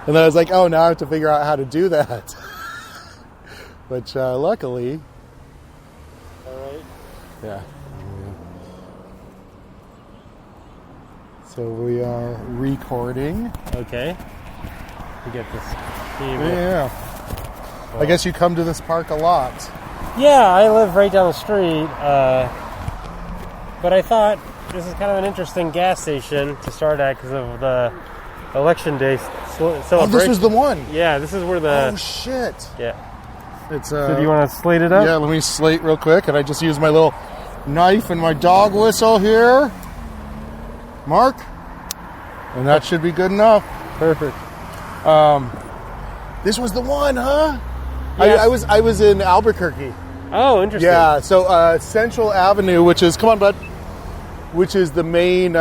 And then I was like, oh, now I have to figure out how to do that. Which, luckily... All right. Yeah. So we are recording. Okay. We get this. Yeah. I guess you come to this park a lot. Yeah, I live right down the street. But I thought this is kind of an interesting gas station to start at because of the election day celebration. Oh, this was the one. Yeah, this is where the... Oh, shit. Yeah. It's So do you want to slate it up? Yeah, let me slate real quick. And I just use my little knife and my dog whistle here. Mark. And that should be good enough. Perfect. This was the one, huh? Yeah. I was in Albuquerque. Oh, interesting. Yeah, so Central Avenue, which is, come on, bud, which is the main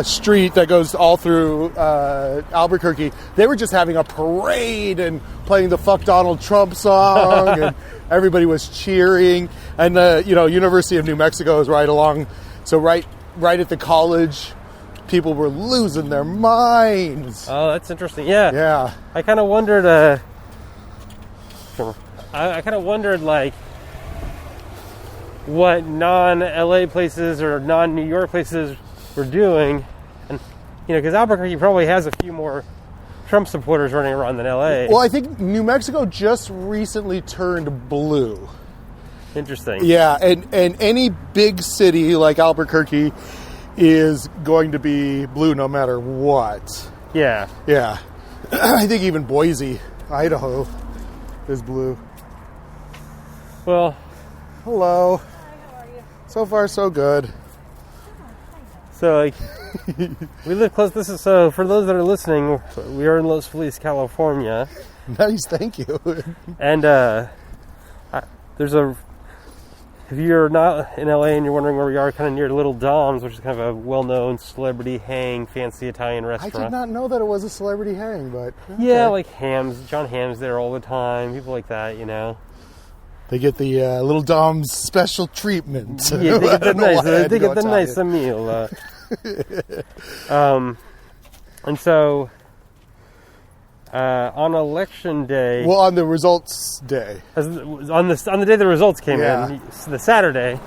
street that goes all through Albuquerque. They were just having a parade and playing the Fuck Donald Trump song, and everybody was cheering. And University of New Mexico is right along, so right at the college, people were losing their minds. Oh, that's interesting. Yeah. Yeah. I kind of wondered. I kind of wondered, like, what non-LA places or non-New York places were doing, and because Albuquerque probably has a few more Trump supporters running around than LA. Well, I think New Mexico just recently turned blue. Interesting. Yeah, and any big city like Albuquerque is going to be blue no matter what. Yeah. Yeah. I think even Boise, Idaho, is blue. Well. Hello. Hi, how are you? So far, so good. So, like, we live close. So for those that are listening, we are in Los Feliz, California. Nice, thank you. And if you're not in LA and you're wondering where we are, kind of near Little Dom's, which is kind of a well-known celebrity hang, fancy Italian restaurant. I did not know that it was a celebrity hang, but okay. Yeah, like John Hamm's there all the time, people like that, They get the Little Dom's special treatment. Yeah, they get the nice meal. And so, on election day... Well, on the results day. On the day the results came in, the Saturday.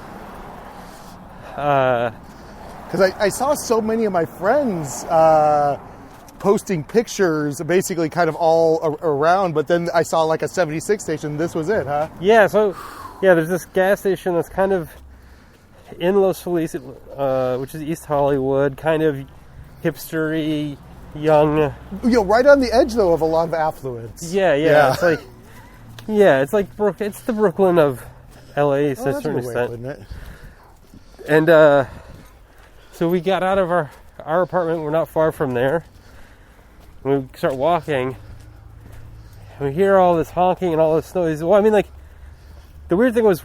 Because I saw so many of my friends posting pictures, basically kind of all around, but then I saw like a 76 station. This was it, huh? Yeah, so, there's this gas station that's kind of in Los Feliz, which is East Hollywood, kind of hipstery, young. Right on the edge, though, of a lot of affluence. Yeah. It's like it's the Brooklyn of LA to a certain extent. Isn't it? And so we got out of our apartment. We're not far from there. We start walking. And we hear all this honking and all this noise. Well, I mean, like, the weird thing was,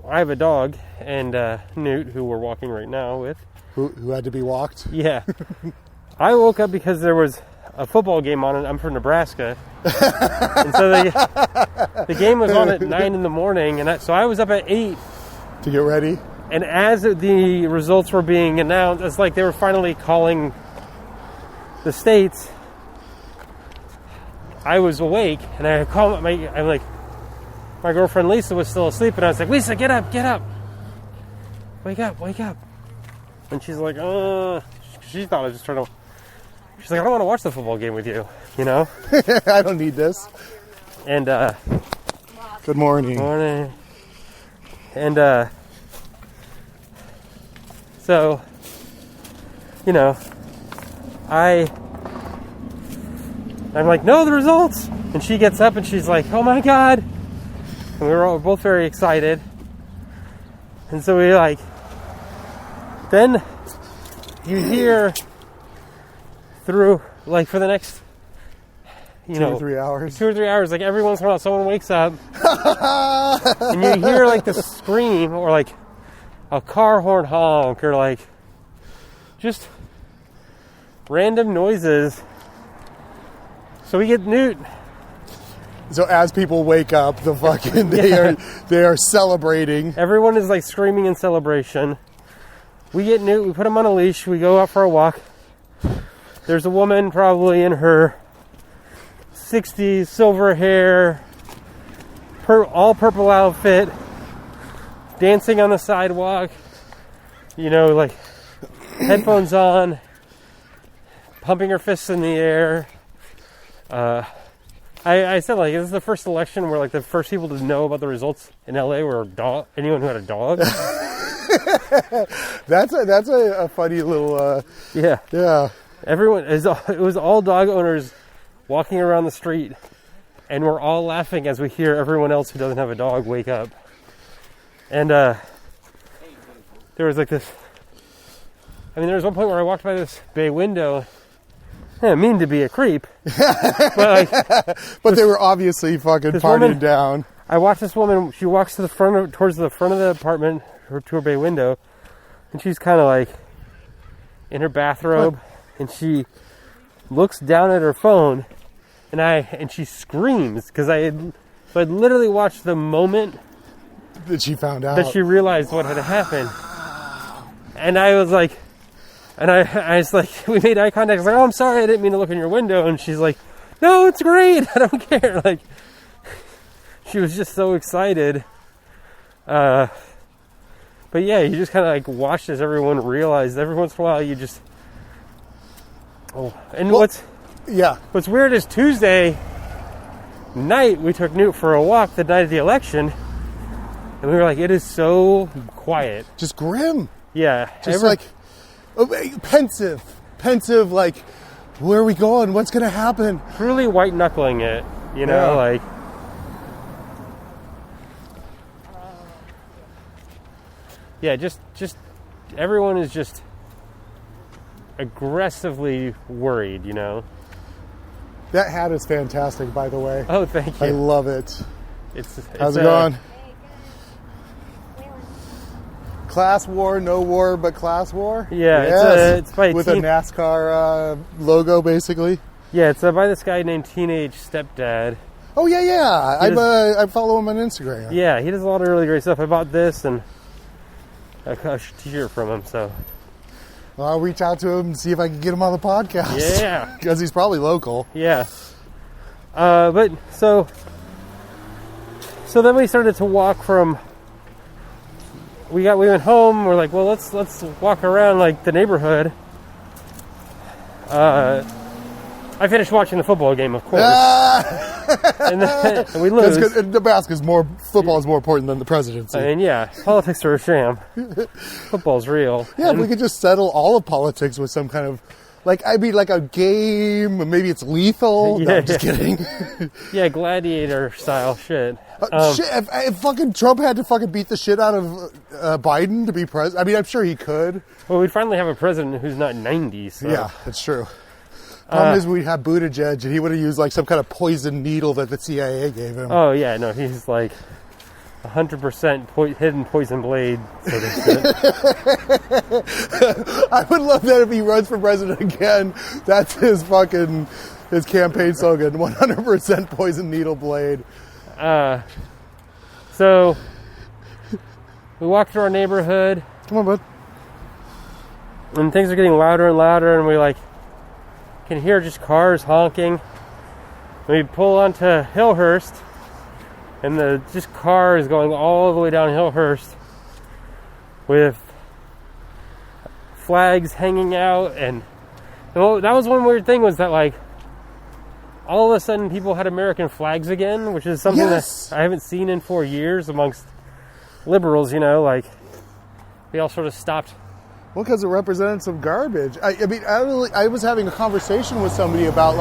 I have a dog, and Newt, who we're walking right now with. Who had to be walked? Yeah. I woke up because there was a football game on, and I'm from Nebraska. And so the game was on at 9 in the morning, and so I was up at 8. To get ready? And as the results were being announced, it's like they were finally calling the states. I was awake, and I called my girlfriend Lisa was still asleep, and I was like, Lisa, get up, wake up. And she's like, she thought I was just trying to. She's like, I don't want to watch the football game with you, I don't need this. And good morning. Morning. And so, I'm like, no, the results. And she gets up and she's like, oh my God. And we were both very excited. And so we then you hear through, like, for the next, 2 or 3 hours. 2 or 3 hours, like, every once in a while someone wakes up and you hear, like, the scream or, like, a car horn honk or, like, just random noises. So we get Newt. So as people wake up, they are celebrating. Everyone is, like, screaming in celebration. We get Newt, we put him on a leash, we go out for a walk. There's a woman probably in her 60s, silver hair, all purple outfit, dancing on the sidewalk, you know, like headphones on, pumping her fists in the air. I said, like, this is the first election where, like, the first people to know about the results in LA were anyone who had a dog. That's a funny little yeah. It was all dog owners walking around the street, and we're all laughing as we hear everyone else who doesn't have a dog wake up. And there was like this. I mean, there was one point where I walked by this bay window. I didn't mean to be a creep, but they were obviously fucking partying down. I watched this woman. She walks towards the front of the apartment, to her bay window, and she's kind of like in her bathrobe, and she looks down at her phone, and she screams because I'd literally watched the moment that she found out, that she realized what had happened, and I was like. And I was like, we made eye contact. I was like, oh, I'm sorry, I didn't mean to look in your window. And she's like, no, it's great. I don't care. Like, she was just so excited. But yeah, you just kind of like watched as everyone realized. Every once in a while, you just. Oh, and what's weird is Tuesday night we took Newt for a walk the night of the election, and we were like, it is so quiet, just grim. Yeah, just like. Pensive, like, where are we going? What's going to happen? Truly white knuckling it, you know, like. Yeah, just everyone is just aggressively worried, you know. That hat is fantastic, by the way. Oh, thank you. I love it. How's it going? Class war, no war, but class war? Yeah, yes. It's by with a NASCAR logo, basically. Yeah, it's by this guy named Teenage Stepdad. Oh, yeah. I follow him on Instagram. Yeah, he does a lot of really great stuff. I bought this and a t-shirt from him, so. Well, I'll reach out to him and see if I can get him on the podcast. Yeah. Because he's probably local. Yeah. But, so then we started to walk from... We went home. We're like, well, let's walk around like the neighborhood. I finished watching the football game, of course, and we lose. Football is more important than the presidency. I mean, yeah, politics are a sham. Football's real. Yeah, if we could just settle all of politics with some kind of, like a game. Maybe it's lethal. Yeah, no, I'm just kidding. Yeah, gladiator style shit. If fucking Trump had to fucking beat the shit out of Biden to be president, I mean, I'm sure he could. Well, we'd finally have a president who's not 90. So. Yeah, that's true. Problem is, we'd have Buttigieg, and he would have used like some kind of poison needle that the CIA gave him. Oh yeah, no, he's like 100% hidden poison blade sort of shit. I would love that if he runs for president again. That's his campaign slogan: 100% poison needle blade. So we walk through our neighborhood. Come on, bud. And things are getting louder and louder, and we can hear just cars honking. We pull onto Hillhurst, and the just cars going all the way down Hillhurst with flags hanging out, and that was one weird thing was that like all of a sudden people had American flags again, which is something that I haven't seen in 4 years amongst liberals, you know, like we all sort of stopped. Well, because it represented some garbage. I was having a conversation with somebody about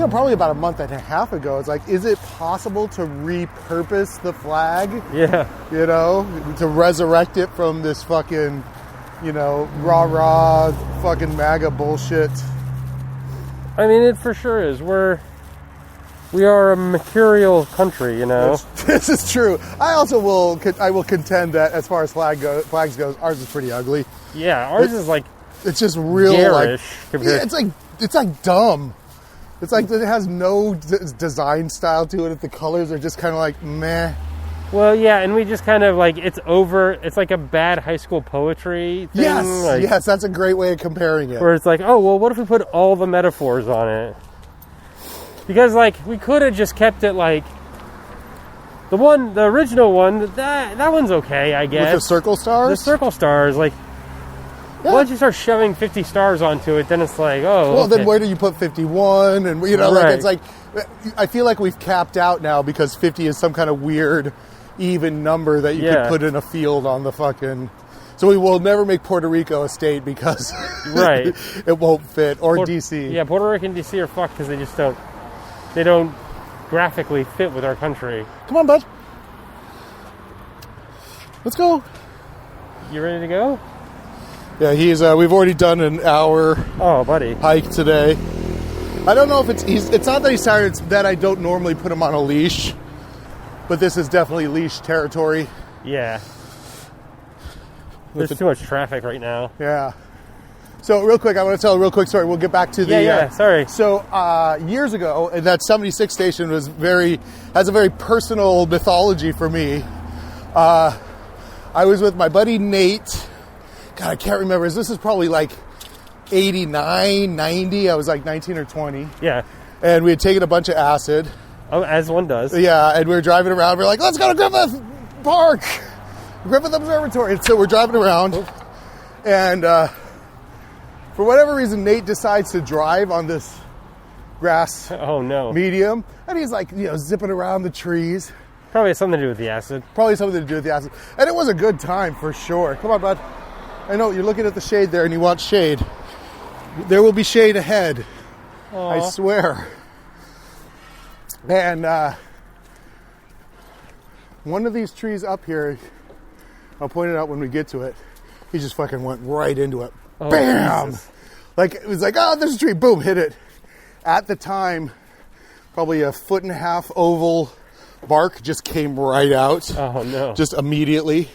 probably about a month and a half ago. It's like, is it possible to repurpose the flag? Yeah. You know, to resurrect it from this fucking, rah-rah fucking MAGA bullshit. I mean, it for sure is. We are a mercurial country, you know. This is true. I will contend that as far as flags goes, ours is pretty ugly. Yeah, ours is like it's just real garish. It's like dumb. It's like it has no design style to it. If the colors are just kind of like meh. Well, yeah, and we just kind of like, it's like a bad high school poetry thing. Yes, that's a great way of comparing it. Where it's like, oh, well, what if we put all the metaphors on it? Because, like, we could have just kept it like, the original one, that one's okay, I guess. With the circle stars? The circle stars, like, once you start shoving 50 stars onto it, then it's like, oh, well, okay. then where do you put 51? And, like, it's like, I feel like we've capped out now because 50 is some kind of weird, even number that you could put in a field on the fucking... So we will never make Puerto Rico a state because it won't fit, or D.C. Yeah, Puerto Rico and D.C. are fucked because they don't graphically fit with our country. Come on, bud. Let's go. You ready to go? Yeah, we've already done an hour hike today. I don't know if it's not that he's tired, it's that I don't normally put him on a leash. But this is definitely leash territory. Yeah. There's too much traffic right now. Yeah. So real quick, I want to tell a real quick story. We'll get back to the... sorry. So years ago, that 76 station has a very personal mythology for me. I was with my buddy Nate. God, I can't remember. This is probably like 89, 90. I was like 19 or 20. Yeah. And we had taken a bunch of acid. Oh, as one does. Yeah, and we were driving around. We were like, let's go to Griffith Park, Griffith Observatory. And so we're driving around. And for whatever reason, Nate decides to drive on this grass medium. And he's like, zipping around the trees. Probably has something to do with the acid. And it was a good time for sure. Come on, bud. I know you're looking at the shade there and you want shade. There will be shade ahead. Aww. I swear. And one of these trees up here, I'll point it out when we get to it, he just fucking went right into it. Oh, bam! Jesus. Like, it was like, oh, there's a tree. Boom, hit it. At the time, probably a 1.5 foot oval bark just came right out. Oh, no. Just immediately.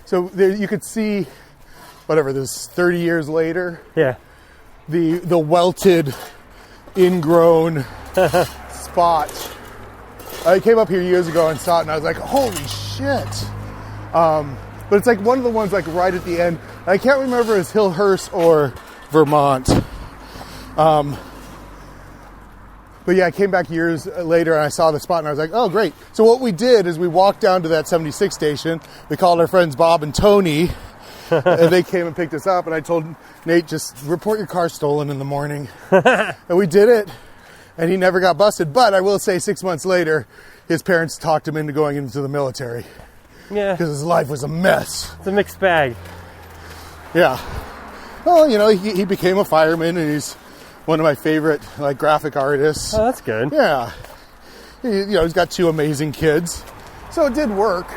So there you could see, whatever, this 30 years later. Yeah. The welted, ingrown spot. I came up here years ago and saw it, and I was like, holy shit. But it's like one of the ones like right at the end. I can't remember if it's Hillhurst or Vermont. But yeah, I came back years later and I saw the spot and I was like, oh, great. So what we did is we walked down to that 76 station. We called our friends Bob and Tony, and they came and picked us up. And I told Nate, just report your car stolen in the morning. And we did it. And he never got busted. But I will say 6 months later, his parents talked him into going into the military. Yeah. Because his life was a mess. It's a mixed bag. Yeah. Well, he became a fireman and he's one of my favorite graphic artists. Oh, that's good. Yeah. He's got 2 amazing kids. So it did work.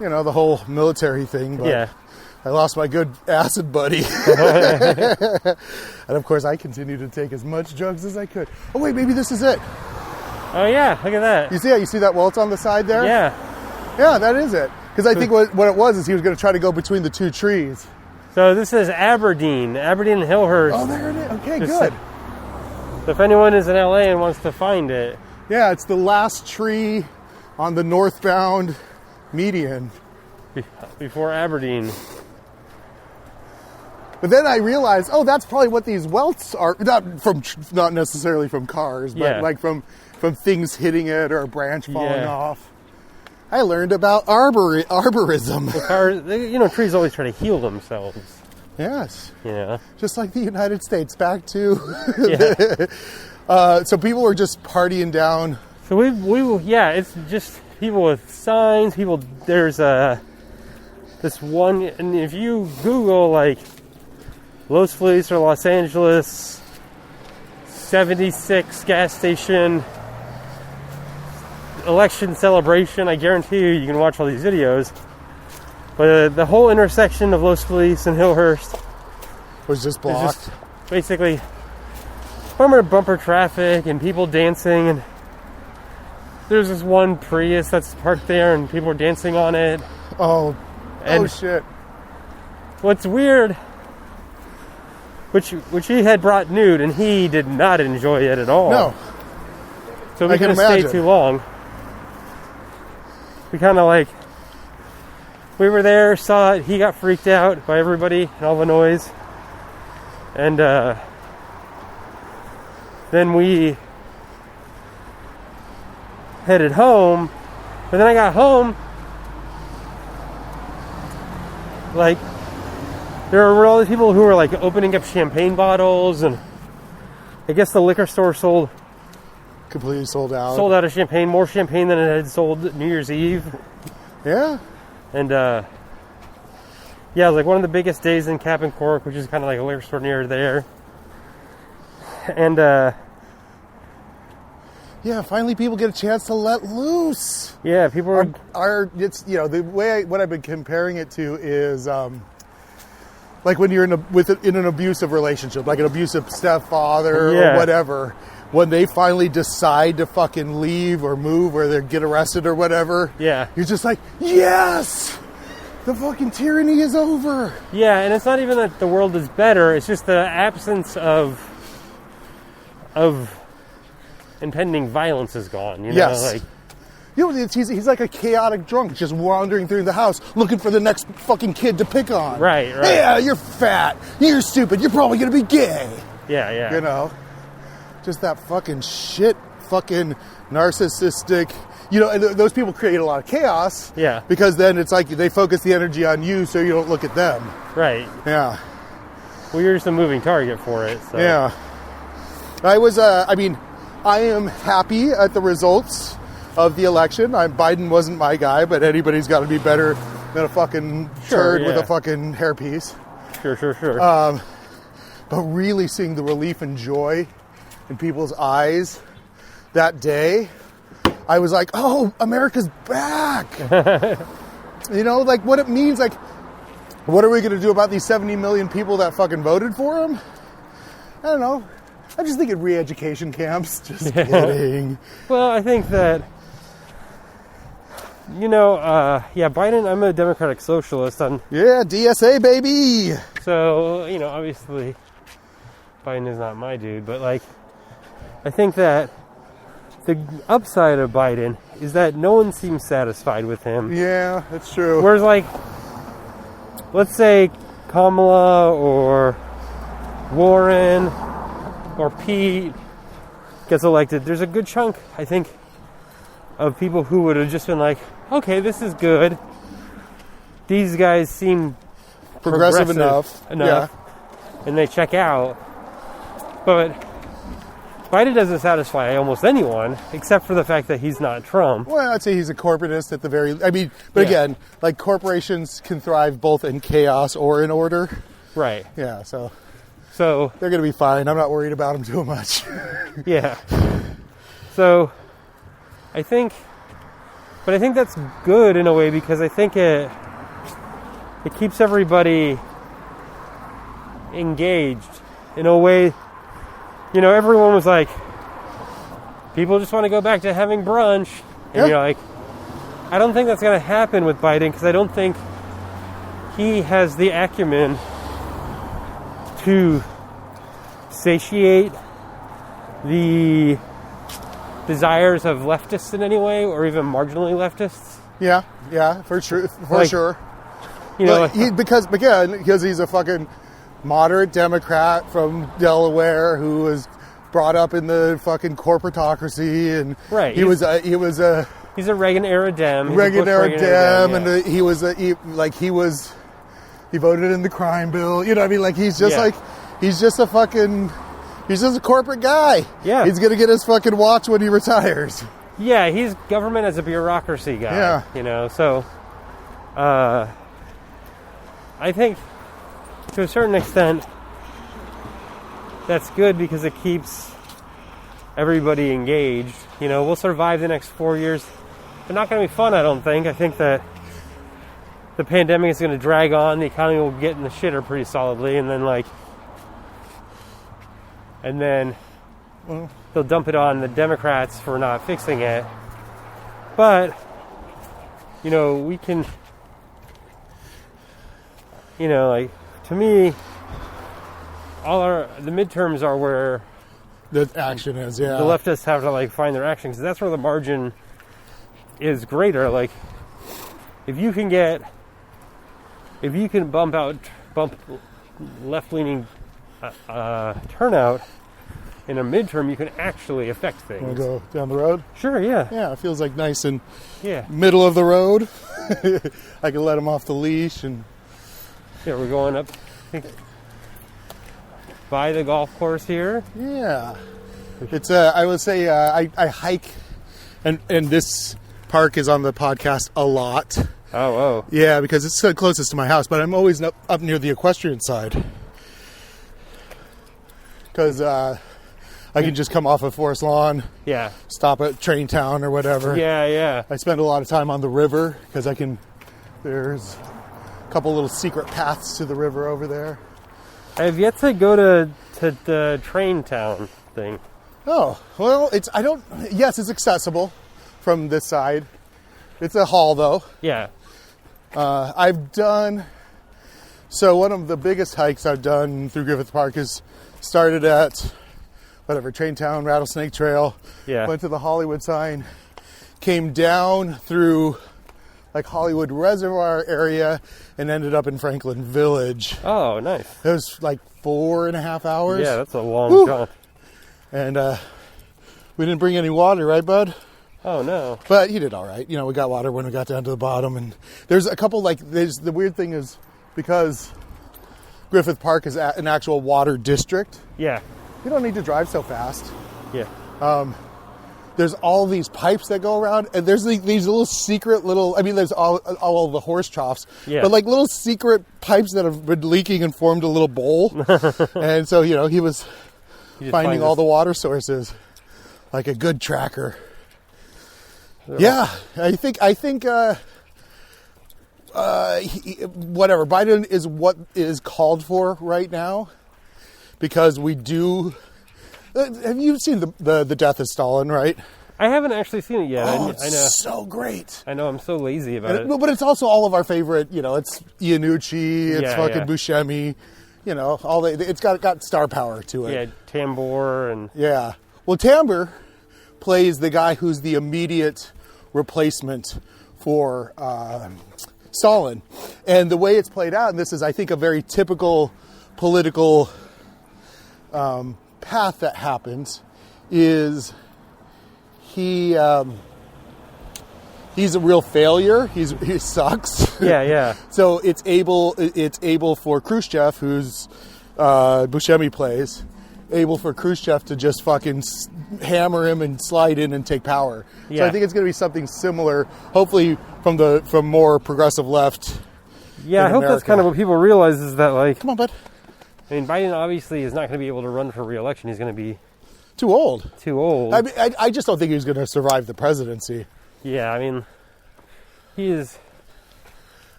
The whole military thing. But yeah. I lost my good acid buddy. And of course, I continued to take as much drugs as I could. Oh, wait, maybe this is it. Oh, yeah. Look at that. You see that? You see that welts on the side there? Yeah. Yeah, that is it. Because I think what it was is he was going to try to go between the 2 trees. So this is Aberdeen and Hillhurst. Oh, there it is. Okay, good. So if anyone is in LA and wants to find it. Yeah, it's the last tree on the northbound median. Before Aberdeen. But then I realized, that's probably what these welts are. Not necessarily from cars, but from things hitting it or a branch falling off. I learned about arborism. Cars, trees always try to heal themselves. Yes. Yeah. Just like the United States. Back to. So people were just partying down. So it's just people with signs. There's this one, and if you Google Los Feliz or Los Angeles 76 gas station election celebration, I guarantee you can watch all these videos. But the whole intersection of Los Feliz and Hillhurst was just blocked. Just basically bumper traffic and people dancing, and there's this one Prius that's parked there and people are dancing on it. Oh shit. What's weird, which he had brought nude, and he did not enjoy it at all. No. So we couldn't stay too long. we kind of like, we were there, saw it, he got freaked out by everybody and all the noise. And then we headed home. But then I got home, like, there were all these people who were like opening up champagne bottles, and I guess the liquor store completely sold out. Sold out of champagne, more champagne than it had sold New Year's Eve. Yeah. And yeah, it was like one of the biggest days in Cap and Cork, which is kind of like a liquor store near there. And yeah, finally people get a chance to let loose. Yeah, people are it's, you know, the way what I've been comparing it to is like when you're in an abusive relationship, like an abusive stepfather or whatever, when they finally decide to fucking leave or move or they get arrested or whatever. Yeah. You're just like, yes! The fucking tyranny is over. Yeah, and it's not even that the world is better, it's just the absence of impending violence is gone, you know? Yes. Like, you know, he's like a chaotic drunk just wandering through the house looking for the next fucking kid to pick on. Right. Yeah, you're fat. You're stupid. You're probably going to be gay. Yeah. You know? Just that fucking shit, fucking narcissistic. You know, and those people create a lot of chaos. Yeah. Because then it's like they focus the energy on you so you don't look at them. Right. Yeah. Well, you're just a moving target for it. So. Yeah. I am happy at the results of the election. Biden wasn't my guy, but anybody's got to be better than a fucking turd with a fucking hairpiece. Sure. But really seeing the relief and joy in people's eyes that day, I was like, oh, America's back. You know, like what it means, like, what are we going to do about these 70 million people that fucking voted for him? I don't know. I'm just thinking re-education camps. Just kidding. Well, I think that, you know, Biden, I'm a democratic socialist. Yeah, DSA, baby. So, you know, obviously, Biden is not my dude. But, like, I think that the upside of Biden is that no one seems satisfied with him. Yeah, that's true. Whereas, like, let's say Kamala or Warren or Pete gets elected, there's a good chunk, I think, of people who would have just been like, okay, this is good. These guys seem progressive enough. Yeah. And they check out. But Biden doesn't satisfy almost anyone, except for the fact that he's not Trump. Well, I'd say he's a corporatist at the very... again, like, corporations can thrive both in chaos or in order. Right. Yeah, so they're going to be fine. I'm not worried about them too much. Yeah. So I think that's good in a way, because I think it keeps everybody engaged in a way. You know, everyone was like, people just want to go back to having brunch. And you're like, I don't think that's going to happen with Biden, because I don't think he has the acumen to satiate the desires of leftists in any way, or even marginally leftists. Yeah, for sure. You know, because he's a fucking moderate Democrat from Delaware who was brought up in the fucking corporatocracy, and he's a Reagan era Dem. Reagan era Dem, and he voted in the crime bill. You know what I mean? Like, he's just a corporate guy. Yeah. He's going to get his fucking watch when he retires. Yeah, he's government as a bureaucracy guy. Yeah. You know, so I think to a certain extent that's good, because it keeps everybody engaged. You know, we'll survive the next 4 years. They're not going to be fun, I don't think. I think that the pandemic is going to drag on. The economy will get in the shitter pretty solidly, and then they'll dump it on the Democrats for not fixing it. But, you know, we can, you know, like, to me, the midterms are where the action is, yeah. The leftists have to, like, find their action, because that's where the margin is greater. Like, if you can bump left-leaning turnout in a midterm, you can actually affect things. Want to go down the road? Sure, yeah. Yeah, it feels like nice and Yeah. middle of the road. I can let him off the leash and. Yeah, we're going up by the golf course here. Yeah, it's I would say I hike, and this park is on the podcast a lot. Oh. Yeah, because it's the closest to my house, but I'm always up near the equestrian side because I can just come off of Forest Lawn. Yeah. Stop at Train Town or whatever. Yeah. I spend a lot of time on the river because there's a couple little secret paths to the river over there. I have yet to go to the Train Town thing. Oh, well, yes, it's accessible from this side. It's a haul, though. Yeah. One of the biggest hikes I've done through Griffith Park is started at, Train Town, Rattlesnake Trail. Yeah. Went to the Hollywood sign, came down through, Hollywood Reservoir area, and ended up in Franklin Village. Oh, nice. It was 4.5 hours. Yeah, that's a long jaunt. And we didn't bring any water, right, bud? Oh, no. But he did all right. We got water when we got down to the bottom. And there's a couple, the weird thing is because Griffith Park is an actual water district. Yeah. You don't need to drive so fast. Yeah. There's all these pipes that go around, and there's these little secret there's all the horse troughs. Yeah. But little secret pipes that have been leaking and formed a little bowl. And so, he was finding all the water sources like a good tracker. Yeah, I think Biden is what is called for right now because we do. Have you seen the Death of Stalin? Right. I haven't actually seen it yet. Oh, I know. It's so great. I know. I'm so lazy about it. But it's also all of our favorite. It's Iannucci. It's fucking Buscemi. It's got star power to it. Yeah, Tambor and. Yeah. Well, Tambor plays the guy who's the immediate replacement for Stalin. And the way it's played out, and this is, I think, a very typical political path that happens, is he's a real failure. He sucks. Yeah. So it's able for Khrushchev, who's Buscemi plays, able for Khrushchev to just fucking hammer him and slide in and take power. Yeah. So I think it's going to be something similar, hopefully from more progressive left. Yeah, I hope that's kind of what people realize is that, come on, bud. I mean, Biden obviously is not going to be able to run for re-election. He's going to be too old. I mean, I just don't think he's going to survive the presidency. Yeah, I mean, he is.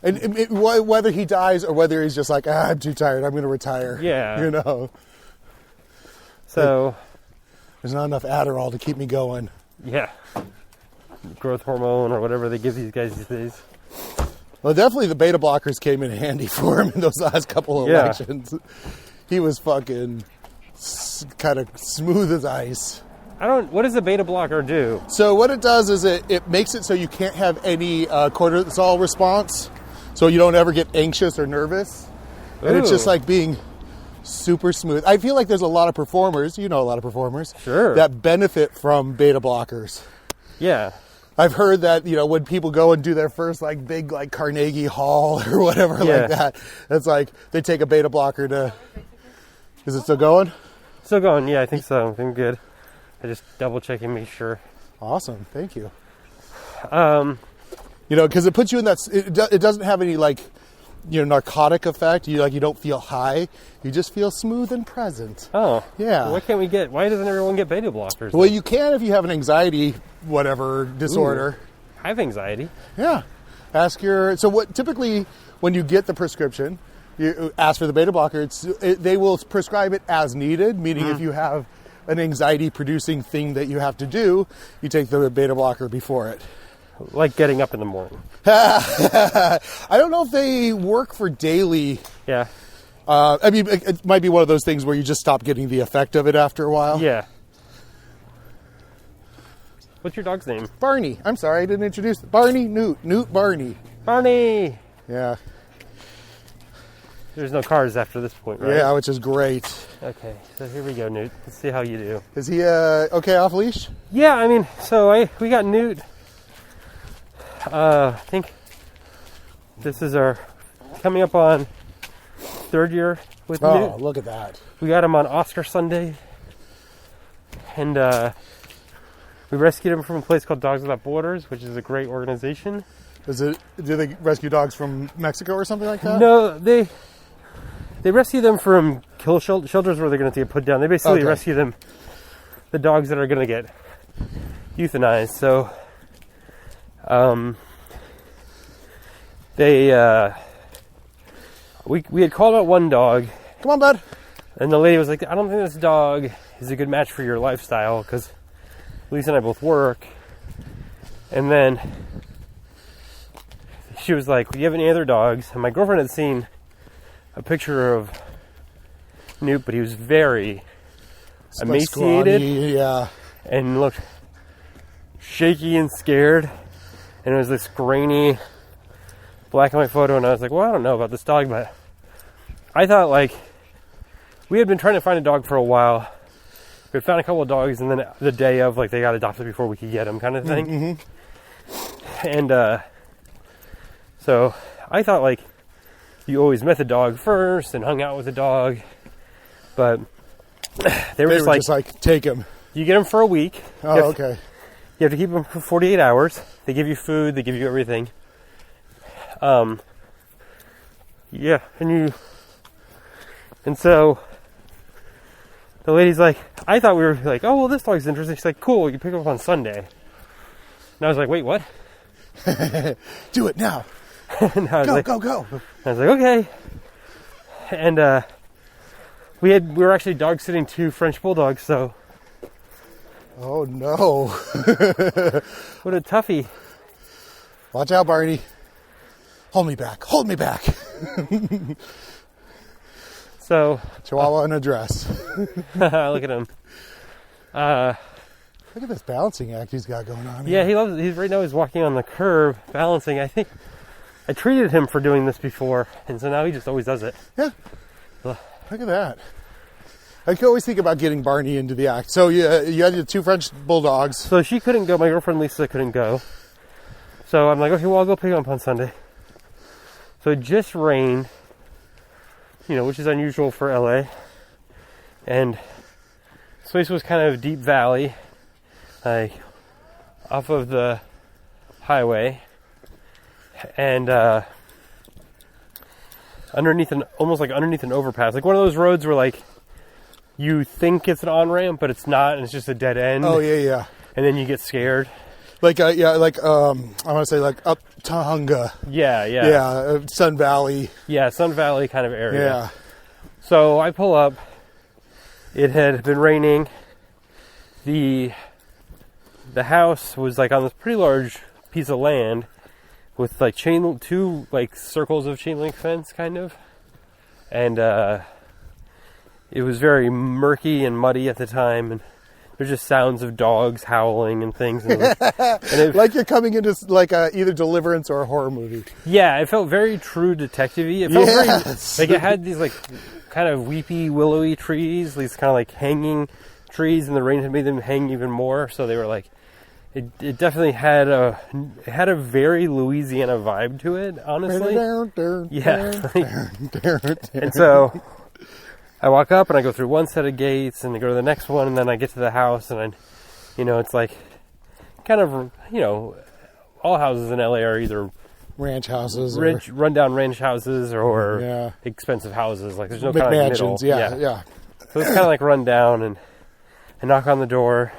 And whether he dies or whether he's just I'm too tired, I'm going to retire. Yeah. So there's not enough Adderall to keep me going. Yeah. Growth hormone or whatever they give these guys these days. Well, definitely the beta blockers came in handy for him in those last couple of elections. He was fucking kind of smooth as ice. What does the beta blocker do? So what it does is it makes it so you can't have any cortisol response. So you don't ever get anxious or nervous. And it's just being super smooth. I feel like there's a lot of performers, a lot of performers, sure, that benefit from beta blockers. Yeah. I've heard that, when people go and do their first big Carnegie Hall or whatever like that, it's they take a beta blocker to. Is it still going? Still going, yeah, I think so. I'm good. I just double checking, make sure. Awesome, thank you. Because it puts you in that. It doesn't have any narcotic effect. You don't feel high. You just feel smooth and present. Oh, yeah. Why doesn't everyone get beta blockers? Well, you can if you have an anxiety disorder. Ooh, I have anxiety. Yeah. Typically when you get the prescription, you ask for the beta blocker. They will prescribe it as needed, meaning if you have an anxiety producing thing that you have to do, you take the beta blocker before it. Like getting up in the morning. I don't know if they work for daily. Yeah. It might be one of those things where you just stop getting the effect of it after a while. Yeah. What's your dog's name? Barney. I'm sorry, I didn't introduce Barney. Newt Barney. Barney! Yeah. There's no cars after this point, right? Yeah, which is great. Okay, so here we go, Newt. Let's see how you do. Is he okay off leash? Yeah, I mean, so we got Newt. I think this is our coming up on 3rd year with Newt. Oh, look at that. We got him on Oscar Sunday. And we rescued him from a place called Dogs Without Borders, which is a great organization. Do they rescue dogs from Mexico or something like that? No, they rescue them from kill shelters where they're going to get put down. They basically rescue the dogs that are going to get euthanized. So, we had called out one dog. Come on, bud. And the lady was like, I don't think this dog is a good match for your lifestyle because Lisa and I both work. And then she was like, do you have any other dogs? And my girlfriend had seen a picture of Newt, but he was very emaciated. Yeah. And looked shaky and scared. And it was this grainy black and white photo. And I was like, well, I don't know about this dog, but I thought we had been trying to find a dog for a while. We had found a couple of dogs, and then the day of, they got adopted before we could get them, kind of thing. Mm-hmm. And so I thought, you always met the dog first and hung out with the dog, but they were just like, take him. You get him for a week. Oh, okay. You have to keep him for 48 hours. They give you food. They give you everything. Yeah, and so the lady's like, I thought we were like, oh, well, this dog's interesting. She's like, cool, you pick him up on Sunday. And I was like, wait, what? Do it now. And I was Go. I was like, okay. And we were actually dog sitting 2 French bulldogs, so. Oh no. What a toughie. Watch out, Barney. Hold me back. So Chihuahua in a dress. look at him. Look at this balancing act he's got going on. Yeah, he's right now he's walking on the curb, balancing. I think I treated him for doing this before, and so now he just always does it. Yeah. Look at that. I could always think about getting Barney into the act. So you had the 2 French bulldogs. So she couldn't go. My girlfriend Lisa couldn't go. So I'm like, okay, well, I'll go pick him up on Sunday. So it just rained, which is unusual for LA. And this place was kind of a deep valley, off of the highway. And underneath an overpass. Like one of those roads where you think it's an on-ramp, but it's not, and it's just a dead end. Oh, yeah. And then you get scared. I want to say up Tahunga. Yeah. Sun Valley. Yeah, Sun Valley kind of area. Yeah. So I pull up. It had been raining. The house was on this pretty large piece of land with 2 circles of chain link fence kind of. And it was very murky and muddy at the time, and there's just sounds of dogs howling and things. And like you're coming into either Deliverance or a horror movie. Yeah, it felt very True Detective-y. It felt very, it had these kind of weepy, willowy trees, these kind of hanging trees, and the rain had made them hang even more. So they were it definitely had a very Louisiana vibe to it, honestly. Yeah. And so I walk up and I go through one set of gates and I go to the next one, and then I get to the house, and it's kind of, all houses in LA are either ranch houses, rundown ranch houses, or expensive houses. There's no kind of middle. Yeah. So it's kind of run down, and I knock on the door,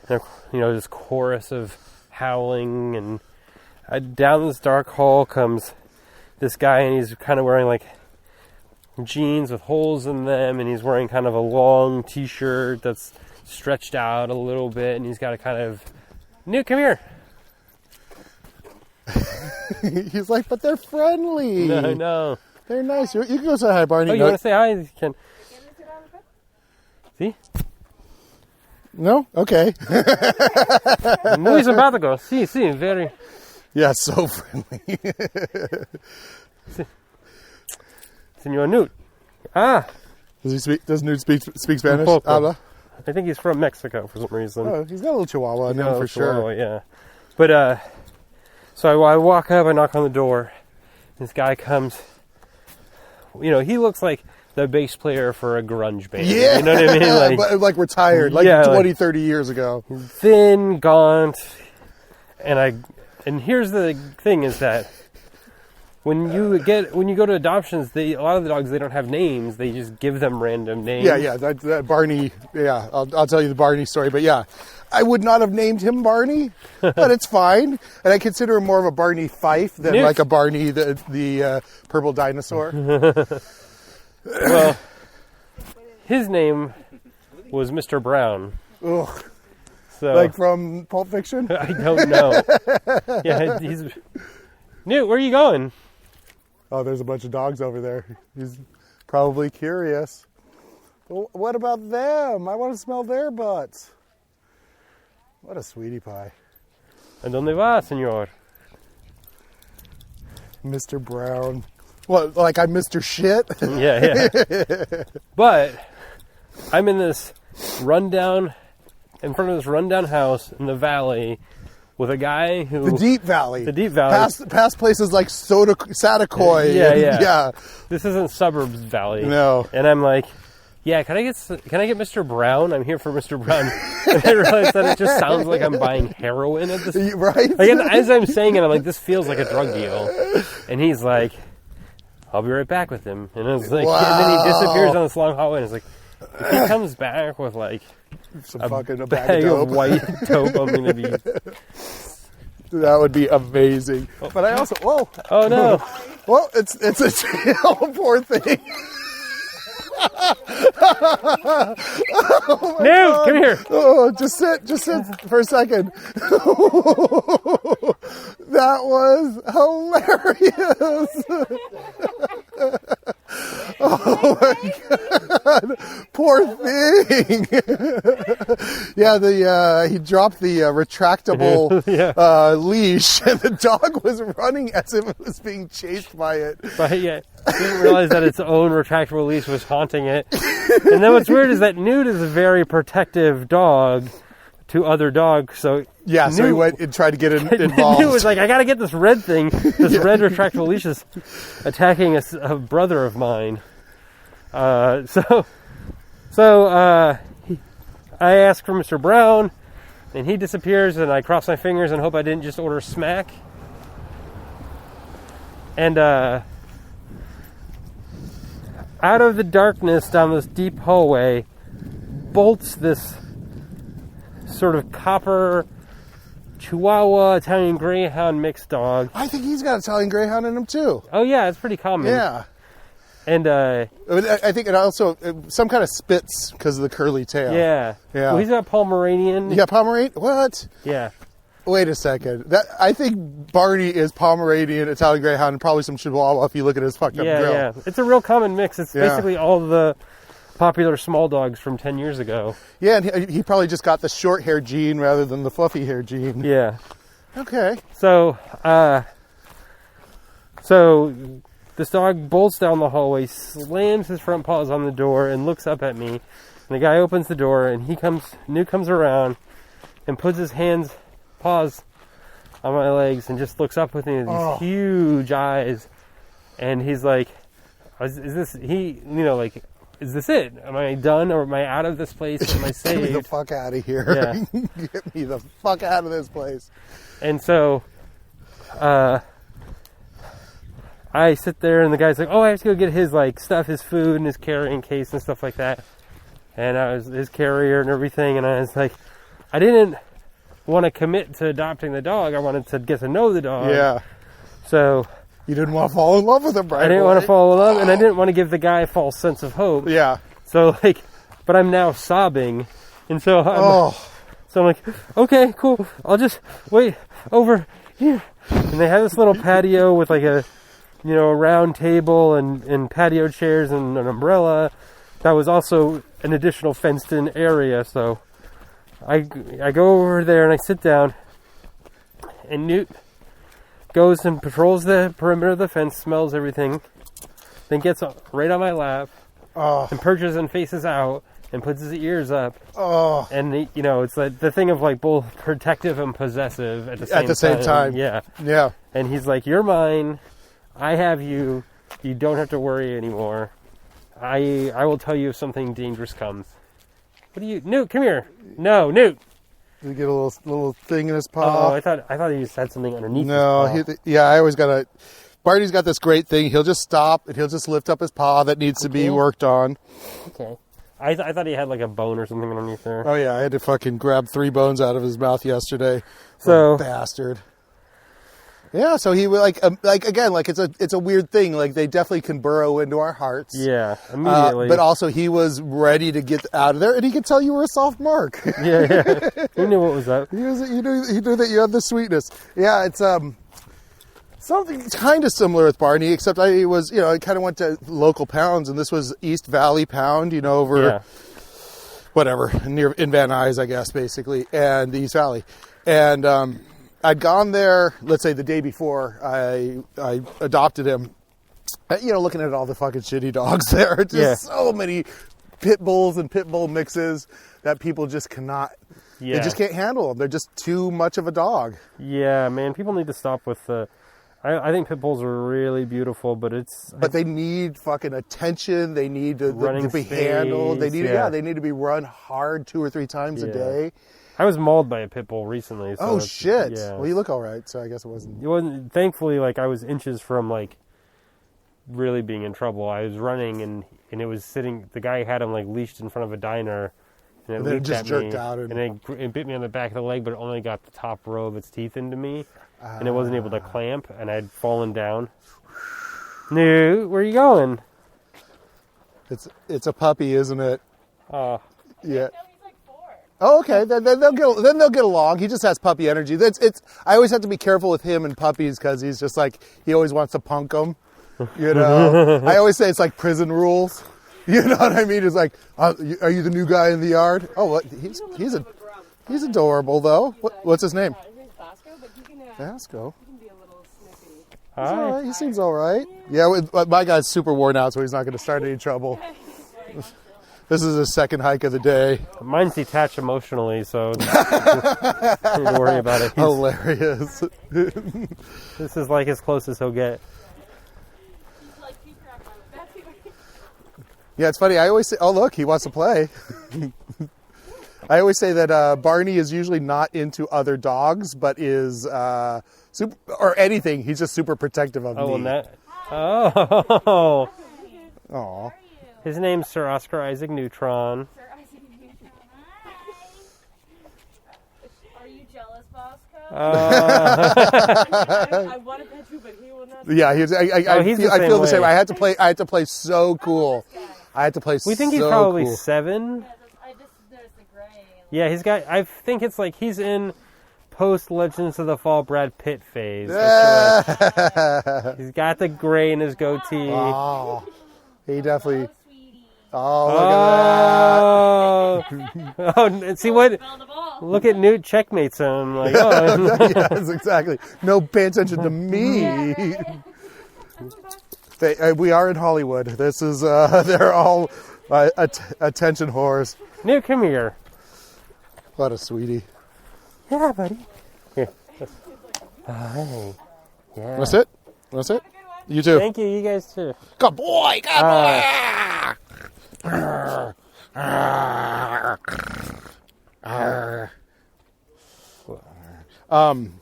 and this chorus of howling, and down this dark hall comes this guy, and he's kind of wearing jeans with holes in them, and he's wearing kind of a long t-shirt that's stretched out a little bit, and he's got a kind of, Newt, come here. He's like, but they're friendly. No. They're nice. You can go say hi, Barney. Oh, you want to say hi? You can. See? No? Okay. Muy simpático. Sí, very. Yeah, so friendly. Senor Newt. Ah. Does Newt speak Spanish? Habla? I think he's from Mexico for some reason. Oh, he's got a little Chihuahua in him for sure. Yeah. But, so I walk up, I knock on the door. This guy comes. You know, he looks like the bass player for a grunge band. Yeah. You know what I mean? Like retired, like 20, 30 years ago. Thin, gaunt. And here's the thing is that when you go to adoptions, a lot of the dogs, they don't have names. They just give them random names. Yeah. That Barney. Yeah, I'll tell you the Barney story. But yeah, I would not have named him Barney, but it's fine. And I consider him more of a Barney Fife than like a Barney the purple dinosaur. Well, his name was Mr. Brown. Ugh. So, like from Pulp Fiction? I don't know. Yeah, he's Newt. Where are you going? Oh, there's a bunch of dogs over there. He's probably curious. Well, what about them? I want to smell their butts. What a sweetie pie. ¿A dónde va, señor? Mr. Brown. What, like I'm Mr. Shit? Yeah. But I'm in this rundown, in front of this rundown house in the valley with a guy who... The Deep Valley. Past places like Satakoy. Yeah. This isn't Suburbs Valley. No. And I'm like, yeah, can I get Mr. Brown? I'm here for Mr. Brown. And I realized that it just sounds like I'm buying heroin at this point. Right? Like, as I'm saying it, I'm like, this feels like a drug deal. And he's like, I'll be right back with him. And it's like, wow. And then he disappears on this long hallway. And it's like, if he comes back with like a bag of white dope, I'm gonna be. That would be amazing. But I also, whoa! Oh no! Well, it's a tail, poor thing. Oh no! Come here. Oh, just sit for a second. That was hilarious. Oh my god, poor thing. Yeah, he dropped the retractable leash, and the dog was running as if it was being chased by it. But yeah, didn't realize that its own retractable leash was haunting it. And then what's weird is that Newt is a very protective dog to other dogs, so yeah, so he went and tried to get involved. Newt was like, I gotta get this red thing. This red retractable leash is attacking a brother of mine. So I ask for Mr. Brown, and he disappears, and I cross my fingers and hope I didn't just order smack. And out of the darkness down this deep hallway bolts this sort of copper Chihuahua Italian Greyhound mixed dog. I think he's got Italian Greyhound in him too. Oh yeah, it's pretty common. Yeah. And I think it also some kind of Spitz because of the curly tail. Yeah. Well, he's got Pomeranian. Yeah, Pomeranian. What? Yeah. Wait a second. I think Barney is Pomeranian, Italian Greyhound, and probably some Chihuahua if you look at his fucked up grill. Yeah. It's a real common mix. It's basically all the popular small dogs from 10 years ago. Yeah, and he probably just got the short hair gene rather than the fluffy hair gene. Yeah. Okay. So this dog bolts down the hallway, slams his front paws on the door, and looks up at me. And the guy opens the door, and Newt comes around and puts his paws on my legs, and just looks up with me with these huge eyes. And he's like, is this it? Am I done, or am I out of this place? Am I saved? Get me the fuck out of here. Yeah. Get me the fuck out of this place. And so, I sit there, and the guy's like, I have to go get his stuff, his food, and his carrying case and stuff like that. And I was his carrier and everything, and I was like, I didn't want to commit to adopting the dog. I wanted to get to know the dog. Yeah. So you didn't want to fall in love with him, right? I didn't want to fall in love, and I didn't want to give the guy a false sense of hope. Yeah. So but I'm now sobbing, and so I'm like, okay, cool. I'll just wait over here. And they have this little patio with a round table and patio chairs and an umbrella. That was also an additional fenced-in area. So I go over there and I sit down, and Newt goes and patrols the perimeter of the fence, smells everything, then gets right on my lap and perches and faces out and puts his ears up. Oh. And, it's like the thing of like both protective and possessive at the same time. At the same time. Yeah. Yeah. And he's like, you're mine. I have you. You don't have to worry anymore. I will tell you if something dangerous comes. What do you... Newt, come here. No, Newt. Did he get a little thing in his paw? Oh, I thought he just had something underneath his paw. I always got to... Barney's got this great thing. He'll just stop and he'll just lift up his paw that needs to be worked on. Okay. I thought he had like a bone or something underneath there. Oh, yeah. I had to fucking grab 3 bones out of his mouth yesterday. So... Bastard. Yeah, so he would again, it's a weird thing. Like they definitely can burrow into our hearts. Yeah, immediately. But also he was ready to get out of there, and he could tell you were a soft mark. Yeah. He knew what was up. He knew that you had the sweetness. Yeah, it's something kind of similar with Barney, except I kind of went to local pounds, and this was East Valley Pound, over whatever in Van Nuys, I guess, basically, and the East Valley, and. I'd gone there, let's say the day before I adopted him, looking at all the fucking shitty dogs there. Just so many pit bulls and pit bull mixes that people just cannot, they just can't handle them. They're just too much of a dog. Yeah, man, people need to stop with the, I think pit bulls are really beautiful, but they need fucking attention. They need to be handled. They need they need to be run hard 2 or 3 times a day. I was mauled by a pit bull recently. So oh shit! Yeah. Well, you look all right, so I guess it wasn't. It wasn't. Thankfully, I was inches from really being in trouble. I was running and it was sitting. The guy had him leashed in front of a diner, and it just jerked out and it bit me on the back of the leg, but it only got the top row of its teeth into me, and it wasn't able to clamp, and I'd fallen down. No, where are you going? It's a puppy, isn't it? Oh, yeah. Oh, okay. Then they'll get along. He just has puppy energy. I always have to be careful with him and puppies because he's just he always wants to punk them. I always say it's like prison rules. You know what I mean? It's like, are you the new guy in the yard? Oh, well, he's adorable though. What's his name? Vasco. Hi. All right. He seems all right. Yeah, my guy's super worn out, so he's not going to start any trouble. This is his second hike of the day. Mine's detached emotionally, so don't need to worry about it. Hilarious. This is as close as he'll get. Yeah, it's funny. I always say, oh, look, he wants to play. I always say that Barney is usually not into other dogs, but is super, or anything. He's just super protective of me. And that. Oh. Aw. His name's Sir Oscar Isaac Neutron. Sir Isaac Neutron. Are you jealous, Bosco? I want to pet you, but he will not. Yeah, I feel the same. I had to play so cool. I had to play. We think he's probably 7. I just noticed the gray. Yeah, he's got. I think it's he's in post Legends of the Fall Brad Pitt phase. Yeah. He's got the gray in his goatee. Oh, he definitely. Oh, look at that. Oh, see what? Look at Newt checkmates him. Yes, exactly. No, pay attention to me. We are in Hollywood. This is, they're all attention whores. Newt, come here. What a sweetie. Yeah, buddy. Here. Hi. Yeah. That's it? That's it? You too. Thank you. You guys too. Good boy. Good boy. So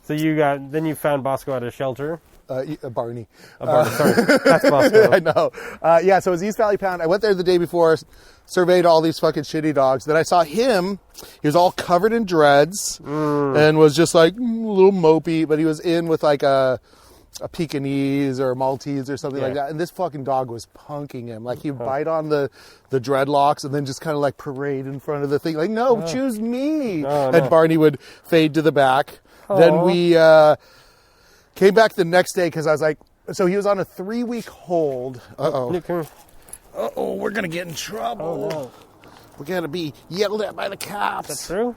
then you found Bosco at a shelter? Barney. Sorry, that's Bosco. I know. Yeah, so it was East Valley Pound. I went there the day before, surveyed all these fucking shitty dogs. Then I saw him. He was all covered in dreads and was just a little mopey, but he was in with a Pekingese or a Maltese or something like that. And this fucking dog was punking him. He would bite on the dreadlocks and then just kind of parade in front of the thing. No, choose me. And Barney would fade to the back. Aww. Then we came back the next day because I was so he was on a 3-week hold. Uh-oh, we're going to get in trouble. Oh, no. We're going to be yelled at by the cops. Is that true?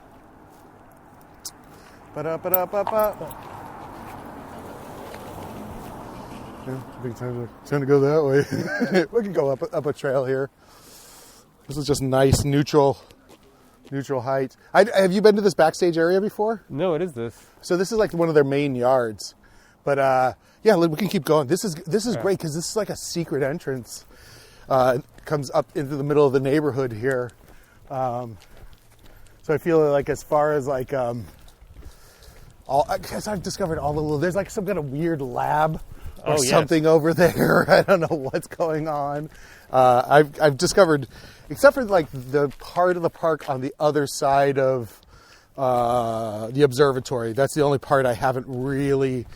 I think time to go that way. We can go up a trail here. This is just nice neutral height. Have you been to this backstage area before? No, what is this? So this is like one of their main yards. But yeah, we can keep going. This is great because this is like a secret entrance. It comes up into the middle of the neighborhood here. So I feel like as far as like I guess I've discovered all the little. There's like some kind of weird lab or something over there. I don't know what's going on. I've discovered, except for like the part of the park on the other side of the observatory. That's the only part I haven't really.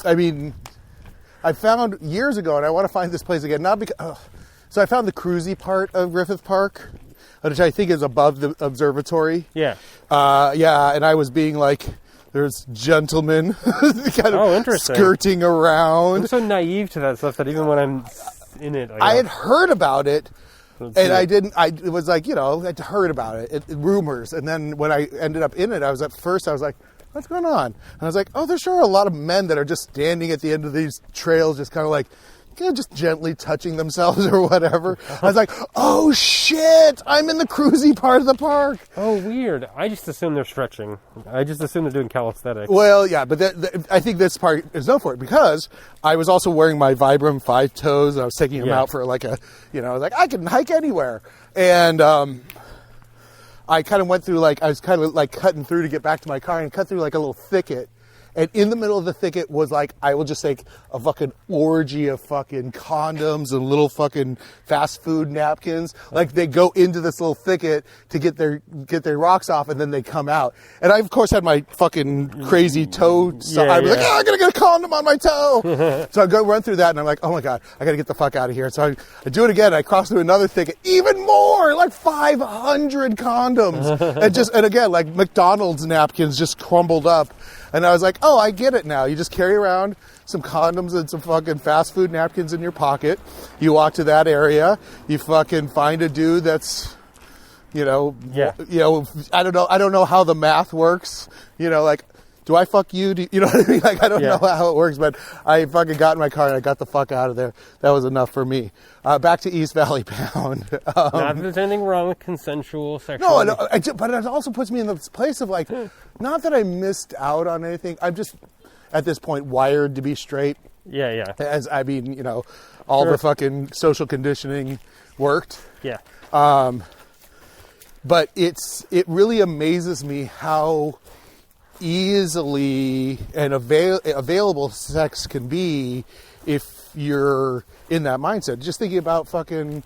I mean, I found years ago, and I want to find this place again. Not because. So I found the cruisy part of Griffith Park, which I think is above the observatory. Yeah. Yeah, and I was being like, there's gentlemen kind of interesting. skirting around. I'm so naive to that stuff that even when I'm in it, I had heard about it, and I didn't. It was like, I'd heard about it, rumors, and then when I ended up in it, I was like, what's going on? And I was like, oh, there's sure a lot of men that are just standing at the end of these trails, just kind of like, just gently touching themselves or whatever. I was like, oh shit, I'm in the cruisy part of the park. Oh, weird. I just assume they're stretching. I just assume they're doing calisthenics. Well, yeah, but I think this part is known for it because I was also wearing my Vibram 5 toes. And I was taking them out for like I was like, I can hike anywhere. And I kind of went through I was kind of like cutting through to get back to my car and cut through like a little thicket. And in the middle of the thicket was like, I will just say a fucking orgy of fucking condoms and little fucking fast food napkins. Like they go into this little thicket to get their rocks off and then they come out. And I of course had my fucking crazy toe. I was like, I gotta get a condom on my toe. So I go run through that and I'm like, oh my God, I gotta get the fuck out of here. So I do it again. I cross through another thicket, even more, like 500 condoms. and again, like McDonald's napkins just crumbled up. And I was like, oh, I get it now. You just carry around some condoms and some fucking fast food napkins in your pocket. You walk to that area. You fucking find a dude that's, I don't know how the math works. Like, do I fuck you? You know what I mean? Like, I don't know how it works, but I fucking got in my car and I got the fuck out of there. That was enough for me. Back to East Valley Pound. Not that there's anything wrong with consensual sexuality. No, but it also puts me in this place of like, not that I missed out on anything. I'm just, at this point, wired to be straight. Yeah. As, I mean, all the fucking social conditioning worked. Yeah. But it really amazes me how easily and available sex can be if you're in that mindset. Just thinking about fucking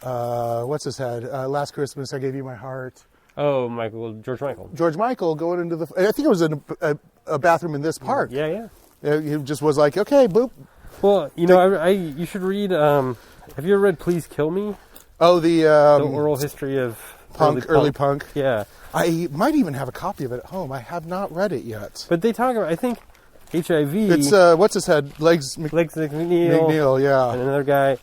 what's his head? Last Christmas I Gave You My Heart. Oh, George Michael going into I think it was in a bathroom in this park. Yeah. He just was like, okay, boop. Well, you should read. Have you ever read Please Kill Me? Oh, the oral history of early punk. Yeah. I might even have a copy of it at home. I have not read it yet. But they talk about, I think, HIV. It's, what's his head? Legs McNeil, yeah. And another guy.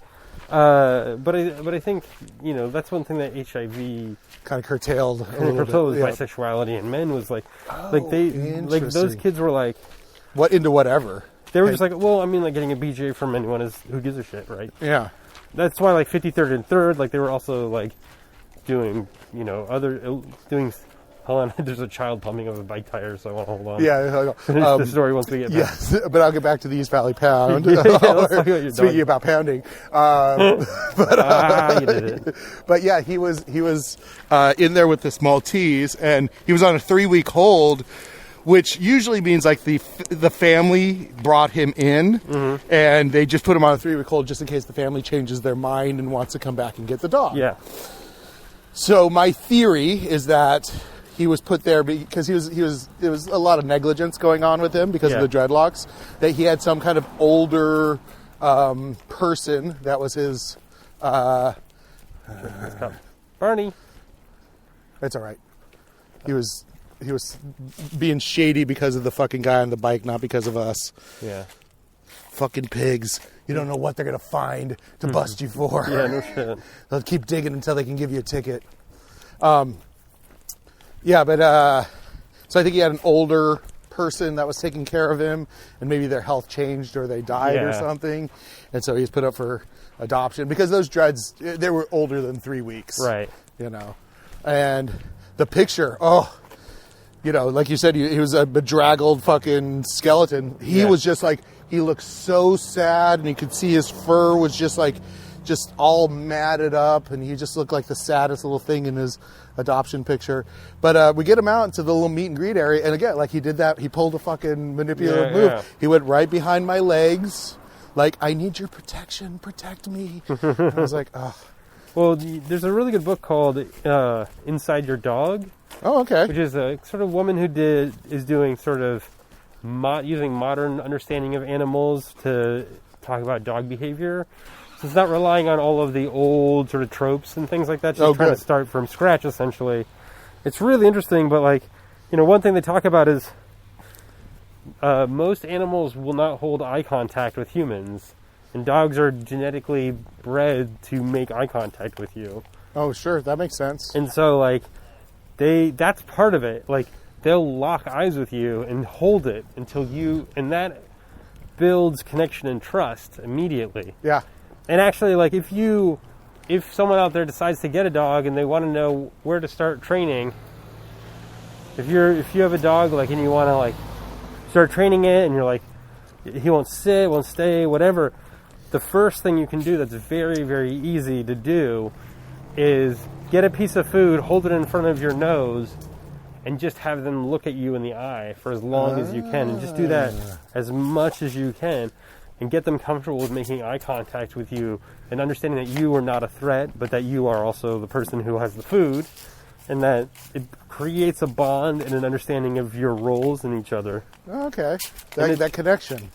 But I think, that's one thing that HIV kind of curtailed bisexuality in men was like those kids were like, what into whatever. They were just like, well, I mean, like getting a BJ from anyone is who gives a shit, right? Yeah. That's why like 53rd and 3rd, like they were also like doing, hold on, there's a child pumping of a bike tire, so I want to hold on. Yeah. Finish the story once we get back. Yes, but I'll get back to the East Valley Pound. Let's talk about your dog. Speaking about pounding. You did it. But yeah, he was in there with this Maltese, and he was on a 3-week hold, which usually means like the family brought him in, and they just put him on a 3-week hold just in case the family changes their mind and wants to come back and get the dog. Yeah. So my theory is that he was put there because there was a lot of negligence going on with him because of the dreadlocks. That he had some kind of older person that was his. Barney. That's all right. He was being shady because of the fucking guy on the bike, not because of us. Yeah. Fucking pigs. You don't know what they're going to find to bust you for. Yeah, no shit. They'll keep digging until they can give you a ticket. So I think he had an older person that was taking care of him, and maybe their health changed or they died or Yeah. something, and so he's put up for adoption because those dreads, they were older than 3 weeks, Right. you know. And the picture, you know, like you said, he was a bedraggled fucking skeleton. He Yeah. was just like, he looked so sad, and you could see his fur was just like, just all matted up, and he just looked like the saddest little thing in his adoption picture. But we get him out into the little meet and greet area, and again, like he did that, he pulled a fucking manipulative move. Yeah. He went right behind my legs, like, I need your protection, protect me. I was like, oh. Well, there's a really good book called Inside Your Dog, Oh, okay. which is a sort of woman who is doing sort of using modern understanding of animals to talk about dog behavior. So it's not relying on all of the old sort of tropes and things like that. She's trying to start from scratch, essentially. It's really interesting, but like, you know, one thing they talk about is most animals will not hold eye contact with humans, and dogs are genetically bred to make eye contact with you. Oh, sure, that makes sense. And so, like, that's part of it. Like, they'll lock eyes with you and hold it until and that builds connection and trust immediately. Yeah. And actually, like, if someone out there decides to get a dog and they want to know where to start training, if you have a dog, like, and you want to, like, start training it, and you're like, he won't sit, won't stay, whatever, the first thing you can do that's very, very easy to do is get a piece of food, hold it in front of your nose, and just have them look at you in the eye for as long as you can. And just do that as much as you can, and get them comfortable with making eye contact with you and understanding that you are not a threat, but that you are also the person who has the food, and that it creates a bond and an understanding of your roles in each other. Okay. That connection.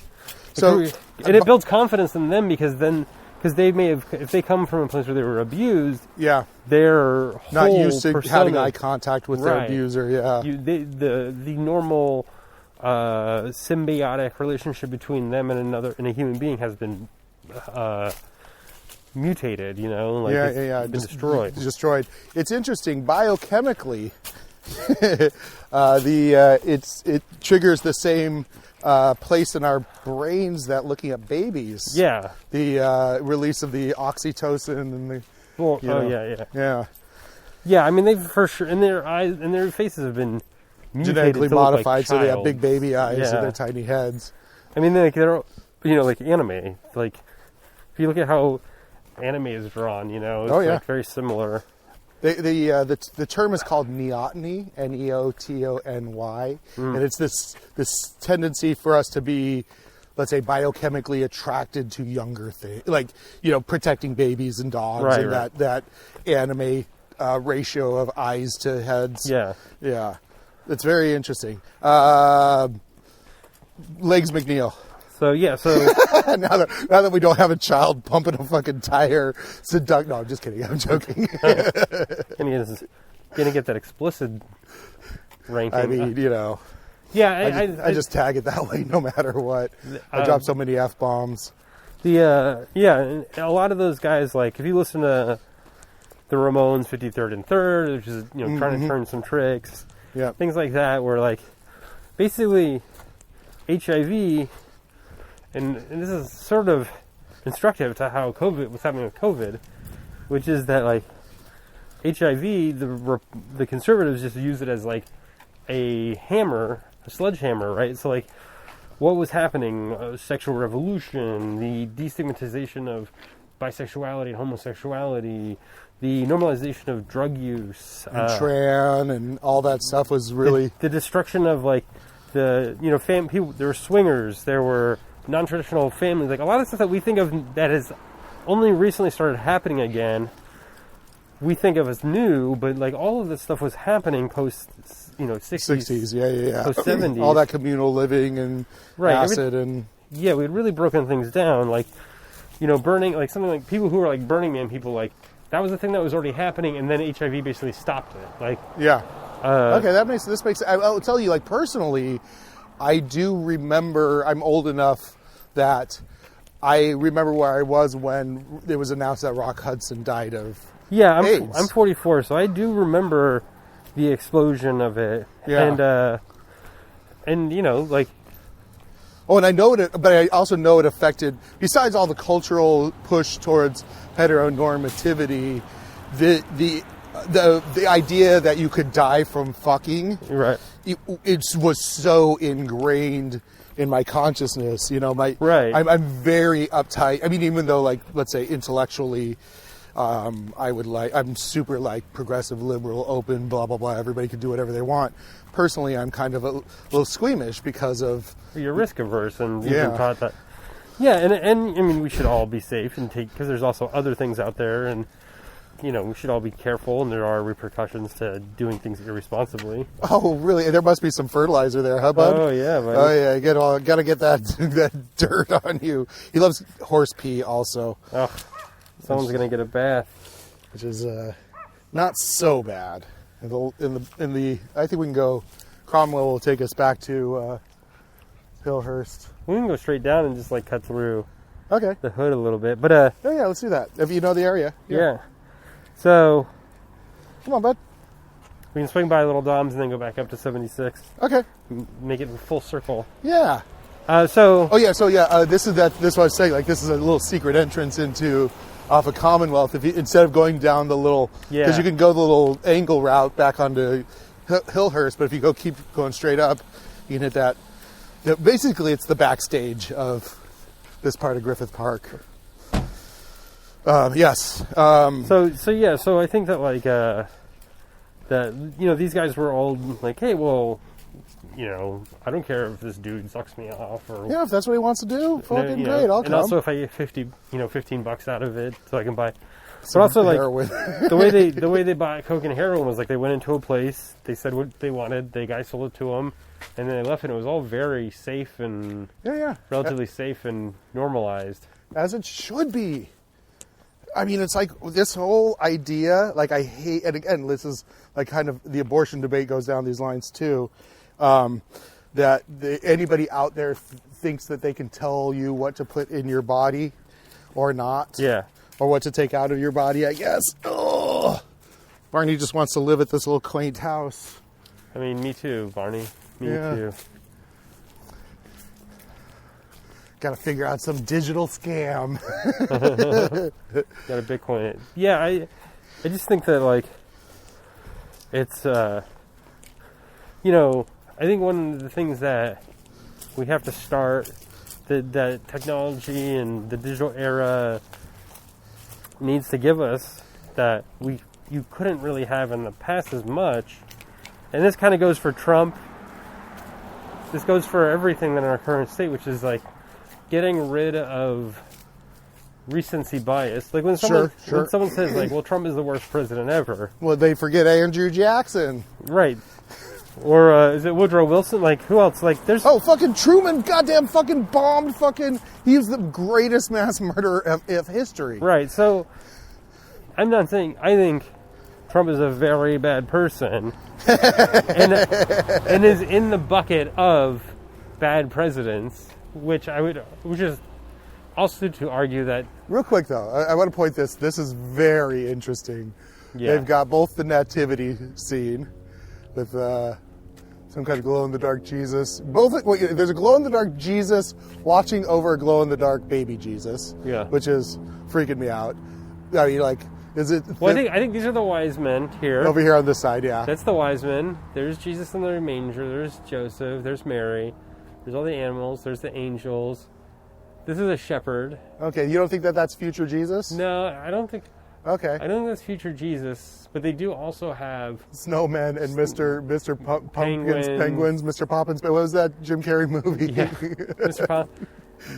So, and it builds confidence in them because they may have, if they come from a place where they were abused, yeah, their whole not used to persona, having eye contact with their right. abuser. Yeah, the normal symbiotic relationship between them and a human being has been mutated. You know, like it's been destroyed. Destroyed. It's interesting biochemically. It triggers the same place in our brains that looking at babies. Yeah. The release of the oxytocin and the. Well, Yeah. Yeah, I mean, they've for sure, and their eyes and their faces have been mutated Genetically to look modified, like so they have big child's. baby eyes Yeah. and their tiny heads. I mean, they're like anime. Like, if you look at how anime is drawn, it's like very similar. The term is called neoteny, Neotony, and it's this tendency for us to be, let's say, biochemically attracted to younger things, like protecting babies and dogs, right, and right. that anime ratio of eyes to heads. Yeah. It's very interesting. Legs McNeil. So now that we don't have a child pumping a fucking tire, no, I'm just kidding. I'm joking. gonna get that explicit ranking. I mean, Yeah, I just tag it that way no matter what. I drop so many F-bombs. And a lot of those guys, like, if you listen to the Ramones 53rd and 3rd, which is, trying to turn some tricks, things like that, where, like, basically HIV, and this is sort of instructive to how what's happening with COVID, which is that, like, HIV, the conservatives just use it as, like, a sledgehammer, right? So, like, what was happening? Sexual revolution, the destigmatization of bisexuality and homosexuality, the normalization of drug use, and tran and all that stuff was really the destruction of, like, people. There were swingers, there were non-traditional families, like a lot of stuff that we think of that has only recently started happening again. We think of as new, but like all of this stuff was happening post, 60s, yeah, post 70s, all that communal living and acid and we had really broken things down, like burning, like something like people who were like Burning Man people, like that was the thing that was already happening, and then HIV basically stopped it. Like okay, this makes. I'll tell you, like personally, I do remember. I'm old enough that I remember where I was when it was announced that Rock Hudson died of. Yeah, AIDS. I'm 44, so I do remember the explosion of it. Yeah. and like. Oh, and I know it, but I also know it affected, besides all the cultural push towards heteronormativity, the idea that you could die from fucking, Right. It was so ingrained in my consciousness. Right. I'm very uptight. I mean, even though, like, let's say intellectually, I'm super like progressive, liberal, open, blah blah blah. Everybody can do whatever they want. Personally, I'm kind of a little squeamish because of you're risk averse, and you've been taught that. Yeah, and I mean, we should all be safe and because there's also other things out there, and we should all be careful, and there are repercussions to doing things irresponsibly. Oh, really? There must be some fertilizer there, huh, bud? Oh yeah, buddy. Oh yeah, gotta get that dirt on you. He loves horse pee also. Oh, someone's gonna get a bath, which is not so bad. In the I think we can go. Cromwell will take us back to Hillhurst. We can go straight down and just like cut through the hood a little bit, but oh yeah, let's do that. If you know the area. Yeah. So come on, bud. We can swing by Little Dom's and then go back up to 76. Okay. Make it a full circle. Yeah. This is what I was saying. Like, this is a little secret entrance off of Commonwealth. If you, instead of going down the little, because you can go the little angle route back onto Hillhurst, but if you keep going straight up, you can hit that. Basically, it's the backstage of this part of Griffith Park. Yes. So I think that like these guys were all like, hey, well, I don't care if this dude sucks me off, or if that's what he wants to do, fucking great, I'll come. And also if I get $15 out of it, so I can buy. But also like the way they bought coke and heroin was like they went into a place, they said what they wanted, the guy sold it to them, and then they left, and it was all very safe and relatively safe and normalized, as it should be. I mean, it's like this whole idea, like I hate, and again, this is like kind of the abortion debate goes down these lines too, that anybody out there thinks that they can tell you what to put in your body or not. Yeah. Or what to take out of your body, I guess. Oh, Barney just wants to live at this little quaint house. I mean, me too, Barney. Me too. Got to figure out some digital scam. Got a Bitcoin. Yeah, I just think that like it's I think one of the things that we have to start that technology and the digital era needs to give us that you couldn't really have in the past as much, and this kind of goes for Trump. This goes for everything in our current state, which is like getting rid of recency bias. Like when someone says like, well, Trump is the worst president ever. Well, they forget Andrew Jackson. Right. Or is it Woodrow Wilson? Like, who else? Like, there's... Oh, fucking Truman goddamn fucking bombed fucking... He's the greatest mass murderer of history. Right, so I'm not saying... I think Trump is a very bad person and is in the bucket of bad presidents, which is also to argue that... Real quick, though, I want to point this. This is very interesting. Yeah. They've got both the nativity scene with... some kind of glow-in-the-dark Jesus. There's a glow-in-the-dark Jesus watching over a glow-in-the-dark baby Jesus. Yeah. Which is freaking me out. I mean, like, is it... Well, I think these are the wise men here. Over here on this side, yeah. That's the wise men. There's Jesus in the manger. There's Joseph. There's Mary. There's all the animals. There's the angels. This is a shepherd. Okay, you don't think that that's future Jesus? No, I don't think... Okay. I don't think that's future Jesus, but they do also have... Snowmen and Mr. Pumpkins, Penguins, Mr. Poppins. What was that Jim Carrey movie? Yeah, Mr. Pop,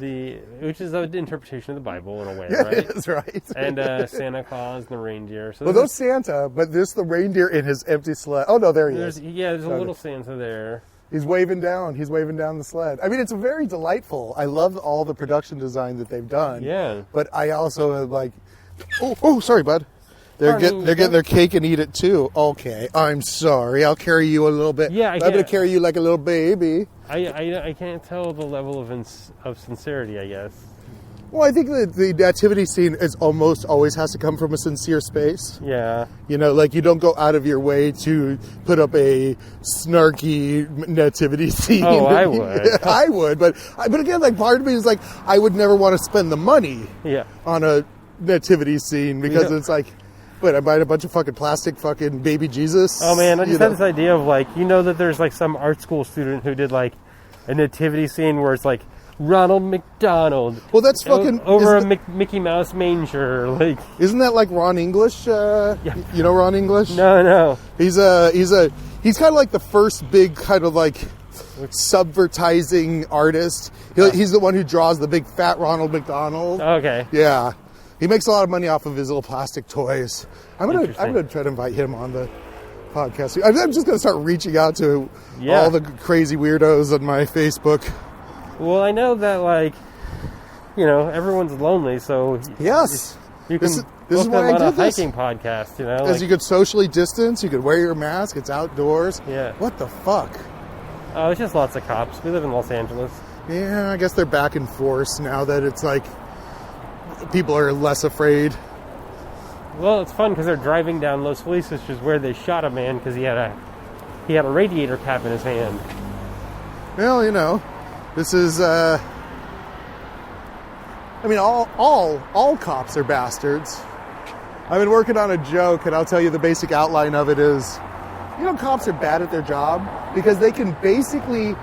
which is an interpretation of the Bible in a way, yeah, right? It is, right. And Santa Claus and the reindeer. So those Santa, but this the reindeer in his empty sled. Oh, no, there he is. Yeah, there's a little Santa there. He's waving down. He's waving down the sled. I mean, it's very delightful. I love all the production design that they've done. Yeah. But I also like... Oh, sorry, bud. They're getting their cake and eat it too. Okay, I'm sorry. I'll carry you a little bit. Yeah, I'm going to carry you like a little baby. I can't tell the level of sincerity, I guess. Well, I think that the nativity scene is almost always has to come from a sincere space. Yeah. You know, like you don't go out of your way to put up a snarky nativity scene. Oh, I would. I would, but again, like part of me is like, I would never want to spend the money on a nativity scene because it's like, wait, I'm buying a bunch of fucking plastic fucking baby Jesus. Oh man, I just had this idea of like, that there's like some art school student who did like a nativity scene where it's like Ronald McDonald. Well, that's fucking over a Mickey Mouse manger. Like, isn't that like Ron English? You know Ron English? No. He's kind of like the first big kind of like subvertising artist. He's the one who draws the big fat Ronald McDonald. Okay. Yeah, he makes a lot of money off of his little plastic toys. I'm gonna try to invite him on the podcast. I'm just gonna start reaching out to all the crazy weirdos on my Facebook. Well, I know that, like, everyone's lonely, so yes, you can this book is why them on I a did this. hiking podcast, Because you could socially distance, you could wear your mask, it's outdoors. Yeah. What the fuck? Oh, it's just lots of cops. We live in Los Angeles. Yeah, I guess they're back in force now that it's like people are less afraid. Well, it's fun because they're driving down Los Feliz, which is where they shot a man because he had a radiator cap in his hand. Well, this is, I mean, all cops are bastards. I've been working on a joke, and I'll tell you the basic outline of it is, cops are bad at their job because they can basically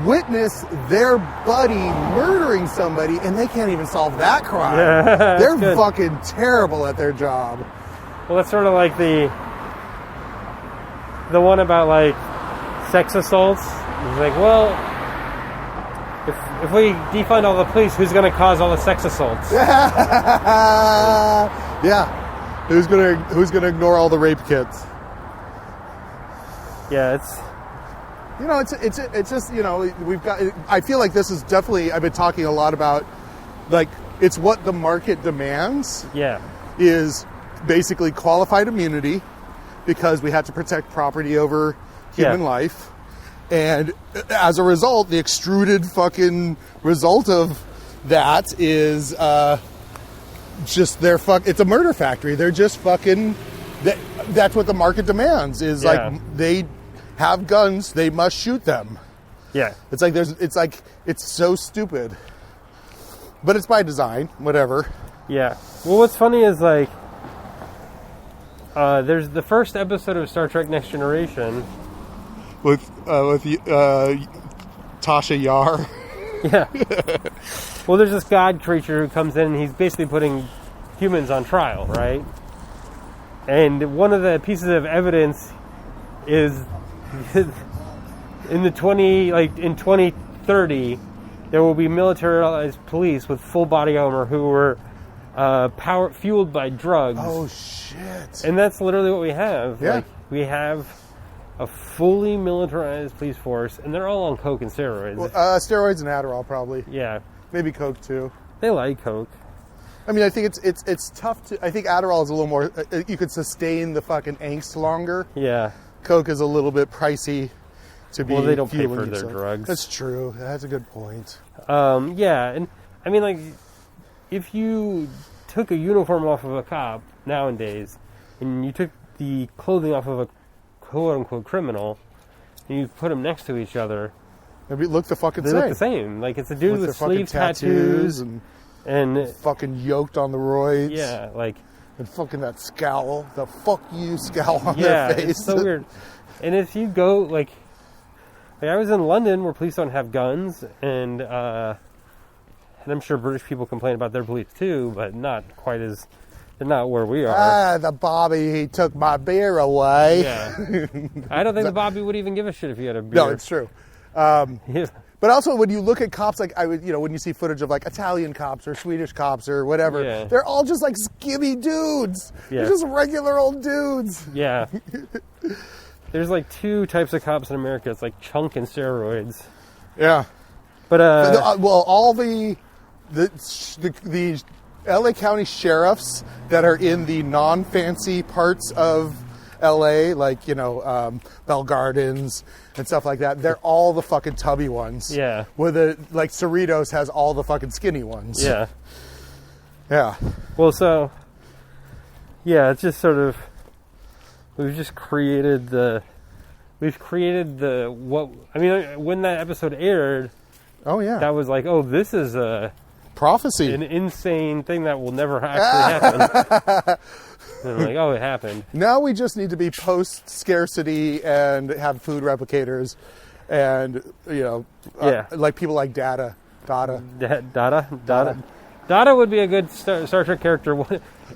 witness their buddy murdering somebody, and they can't even solve that crime. Yeah, they're good. fucking terrible at their job. Well, that's sort of like the one about, like, sex assaults. It's like, well, if we defund all the police, who's going to cause all the sex assaults? Yeah. Who's gonna ignore all the rape kits? Yeah, it's just, we've got, I feel like this is definitely, I've been talking a lot about, like, it's what the market demands. Yeah. Is basically qualified immunity because we have to protect property over human life. And as a result, the extruded fucking result of that is just it's a murder factory. They're just fucking, that's what the market demands is like they have guns, they must shoot them. Yeah. It's so stupid. But it's by design, whatever. Yeah. Well, what's funny is like, there's the first episode of Star Trek Next Generation. With Tasha Yar. Yeah. Well, there's this god creature who comes in and he's basically putting humans on trial, right? And one of the pieces of evidence is in 2030 there will be militarized police with full body armor who were fueled by drugs. Oh shit. And that's literally what we have. Yeah. Like, we have a fully militarized police force, and they're all on coke and steroids. Well, steroids and Adderall, probably. Yeah. Maybe coke too. They like coke. I mean, I think it's tough to. I think Adderall is a little more. You could sustain the fucking angst longer. Yeah. Coke is a little bit pricey to be. Well, they don't pay fueling for their yourself. drugs. That's true. That's a good point. Yeah, and I mean, like, if you took a uniform off of a cop nowadays, and you took the clothing off of a quote-unquote criminal, and you put them next to each other, they look the fucking they same. look the same. Like, it's a dude with their sleeve tattoos and fucking yoked on the roids. Yeah, like, and fucking that scowl, the "fuck you" scowl on yeah, their face. it's so weird. And if you go like I was in London where police don't have guns, and I'm sure British people complain about their police too, but not quite as. They're not where we are. The Bobby, he took my beer away. Yeah. I don't think the Bobby would even give a shit if you had a beer. No, it's true. Yeah. But also, when you look at cops, like when you see footage of like Italian cops or Swedish cops or whatever, they're all just like skinny dudes. Yeah. They're just regular old dudes. Yeah. There's like two types of cops in America. It's like chunk and steroids. Yeah. But all the LA County sheriffs that are in the non-fancy parts of L.A., like, Bell Gardens and stuff like that, they're all the fucking tubby ones. Yeah. Where like Cerritos has all the fucking skinny ones. Yeah. Yeah. Well, so, yeah, it's just sort of, we've created when that episode aired, Oh, yeah. that was like, oh, this is prophecy. an insane thing that will never actually happen. And I'm like, oh, it happened. Now we just need to be post-scarcity and have food replicators and, like people like Data. Dada would be a good Star Trek character.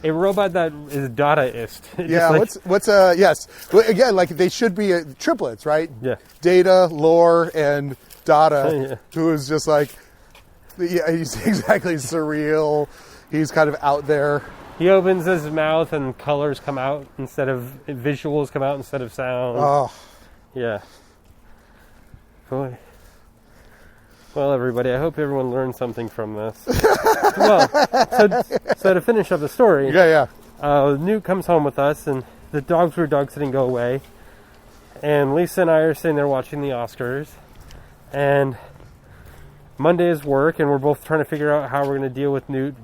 A robot that is Dadaist. Yeah, like, yes. Well, again, like they should be triplets, right? Yeah. Data, Lore, and Dada, Yeah. who is just like, yeah, he's exactly surreal. He's kind of out there. He opens his mouth and colors come out visuals come out instead of sound. Oh. Yeah. Boy. Well, everybody, I hope everyone learned something from this. Well, so to finish up the story, Yeah. Newt comes home with us, and the dogs were dog sitting go away. And Lisa and I are sitting there watching the Oscars. And Monday is work, and we're both trying to figure out how we're going to deal with Newt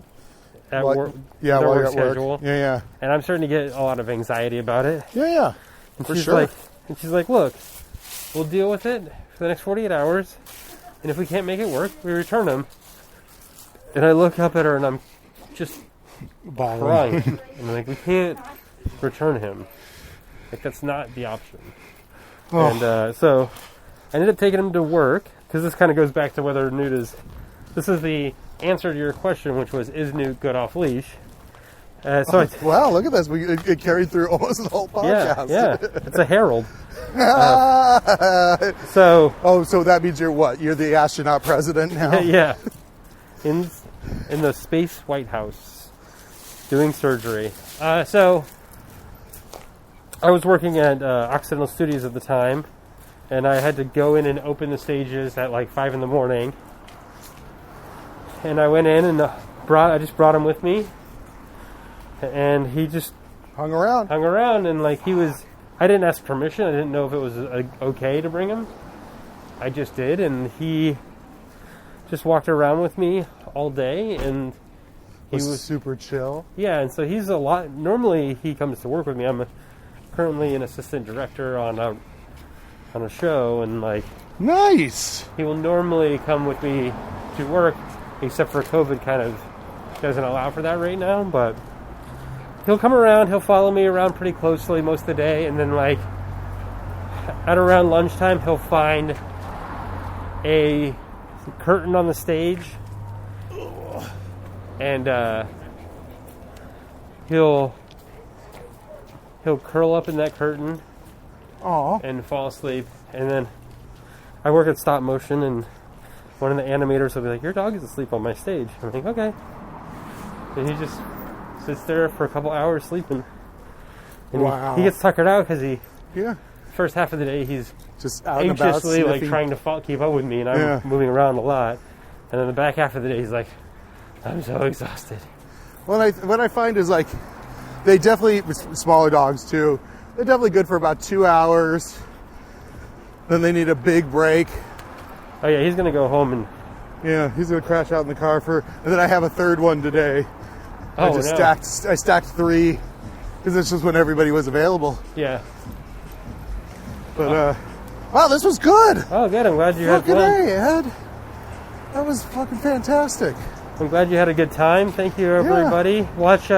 at work. Yeah, with our while you're work at work. schedule. Yeah. And I'm starting to get a lot of anxiety about it. Yeah. And For she's sure. she's like, look, we'll deal with it for the next 48 hours. And if we can't make it work, we return him. And I look up at her and I'm just crying. I'm like, we can't return him. Like, that's not the option. Oh. And so I ended up taking him to work, because this kind of goes back to whether Newt is... This is the answer to your question, which was, is Newt good off leash? Wow, look at this. It carried through almost the whole podcast. Yeah. It's a herald. So that means you're what? You're the astronaut president now? yeah, in the space White House, doing surgery. So I was working at Occidental Studios at the time, and I had to go in and open the stages at like 5 a.m. And I went in and I just brought him with me, and he just hung around, and like he was. I didn't ask permission. I didn't know if it was okay to bring him. I just did, and he just walked around with me all day, and he was super chill. Yeah, and so he's a lot. Normally, he comes to work with me. I'm currently an assistant director on a show, and like nice. He will normally come with me to work, except for COVID kind of doesn't allow for that right now, but. He'll come around, he'll follow me around pretty closely most of the day, and then like at around lunchtime he'll find a curtain on the stage, and he'll curl up in that curtain and fall asleep. And then I work at stop motion, and one of the animators will be like, your dog is asleep on my stage. I'm like, okay. And he just sits there for a couple hours sleeping. And wow. He gets tuckered out because Yeah. First half of the day he's just out anxiously and about, like trying to keep up with me, and I'm moving around a lot. And then the back half of the day he's like, I'm so exhausted. What I find is like they definitely, smaller dogs too, they're definitely good for about 2 hours. Then they need a big break. Oh yeah, he's gonna go home and he's gonna crash out in the car and then I have a third one today. I stacked 3 because this was when everybody was available. Yeah. But wow, this was good. Oh, good. I'm glad you had fun. Hey, Ed. That was fucking fantastic. I'm glad you had a good time. Thank you, everybody. Yeah. Watch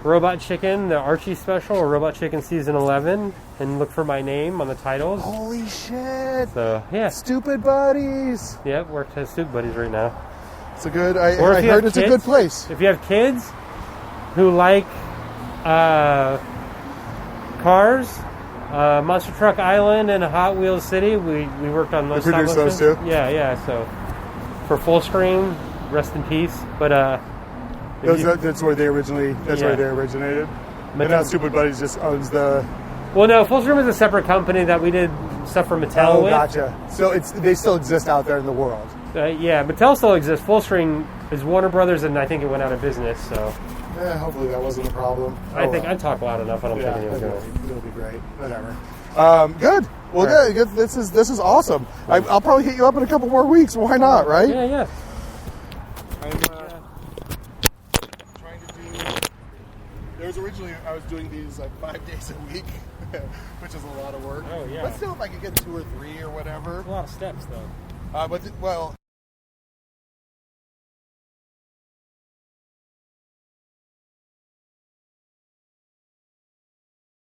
Robot Chicken, the Archie special, or Robot Chicken Season 11, and look for my name on the titles. Holy shit. So, yeah. Stupid Buddies. Yep, we're at Stupid Buddies right now. It's a good, I heard it's a good place. If you have kids who like cars, Monster Truck Island and Hot Wheels City, we worked on those. Produced those too? Yeah, so for full screen, rest in peace. But that's where they originated. And now Stupid Buddies just owns the... Well, no, Full Screen is a separate company that we did stuff for Mattel with. Gotcha. So they still exist out there in the world. Yeah, Mattel still exists. Full Screen is Warner Brothers, and I think it went out of business. So Hopefully that wasn't a problem. I think I talk loud enough. I don't think anyone's it'll gonna. be great. Whatever. Good. Well, good. This is awesome. I'll probably hit you up in a couple more weeks. Why not, right? Yeah. I'm trying to do. There was originally I was doing these like 5 days a week, which is a lot of work. Oh yeah. But still, if I could get 2 or 3 or whatever. A lot of steps though. Well,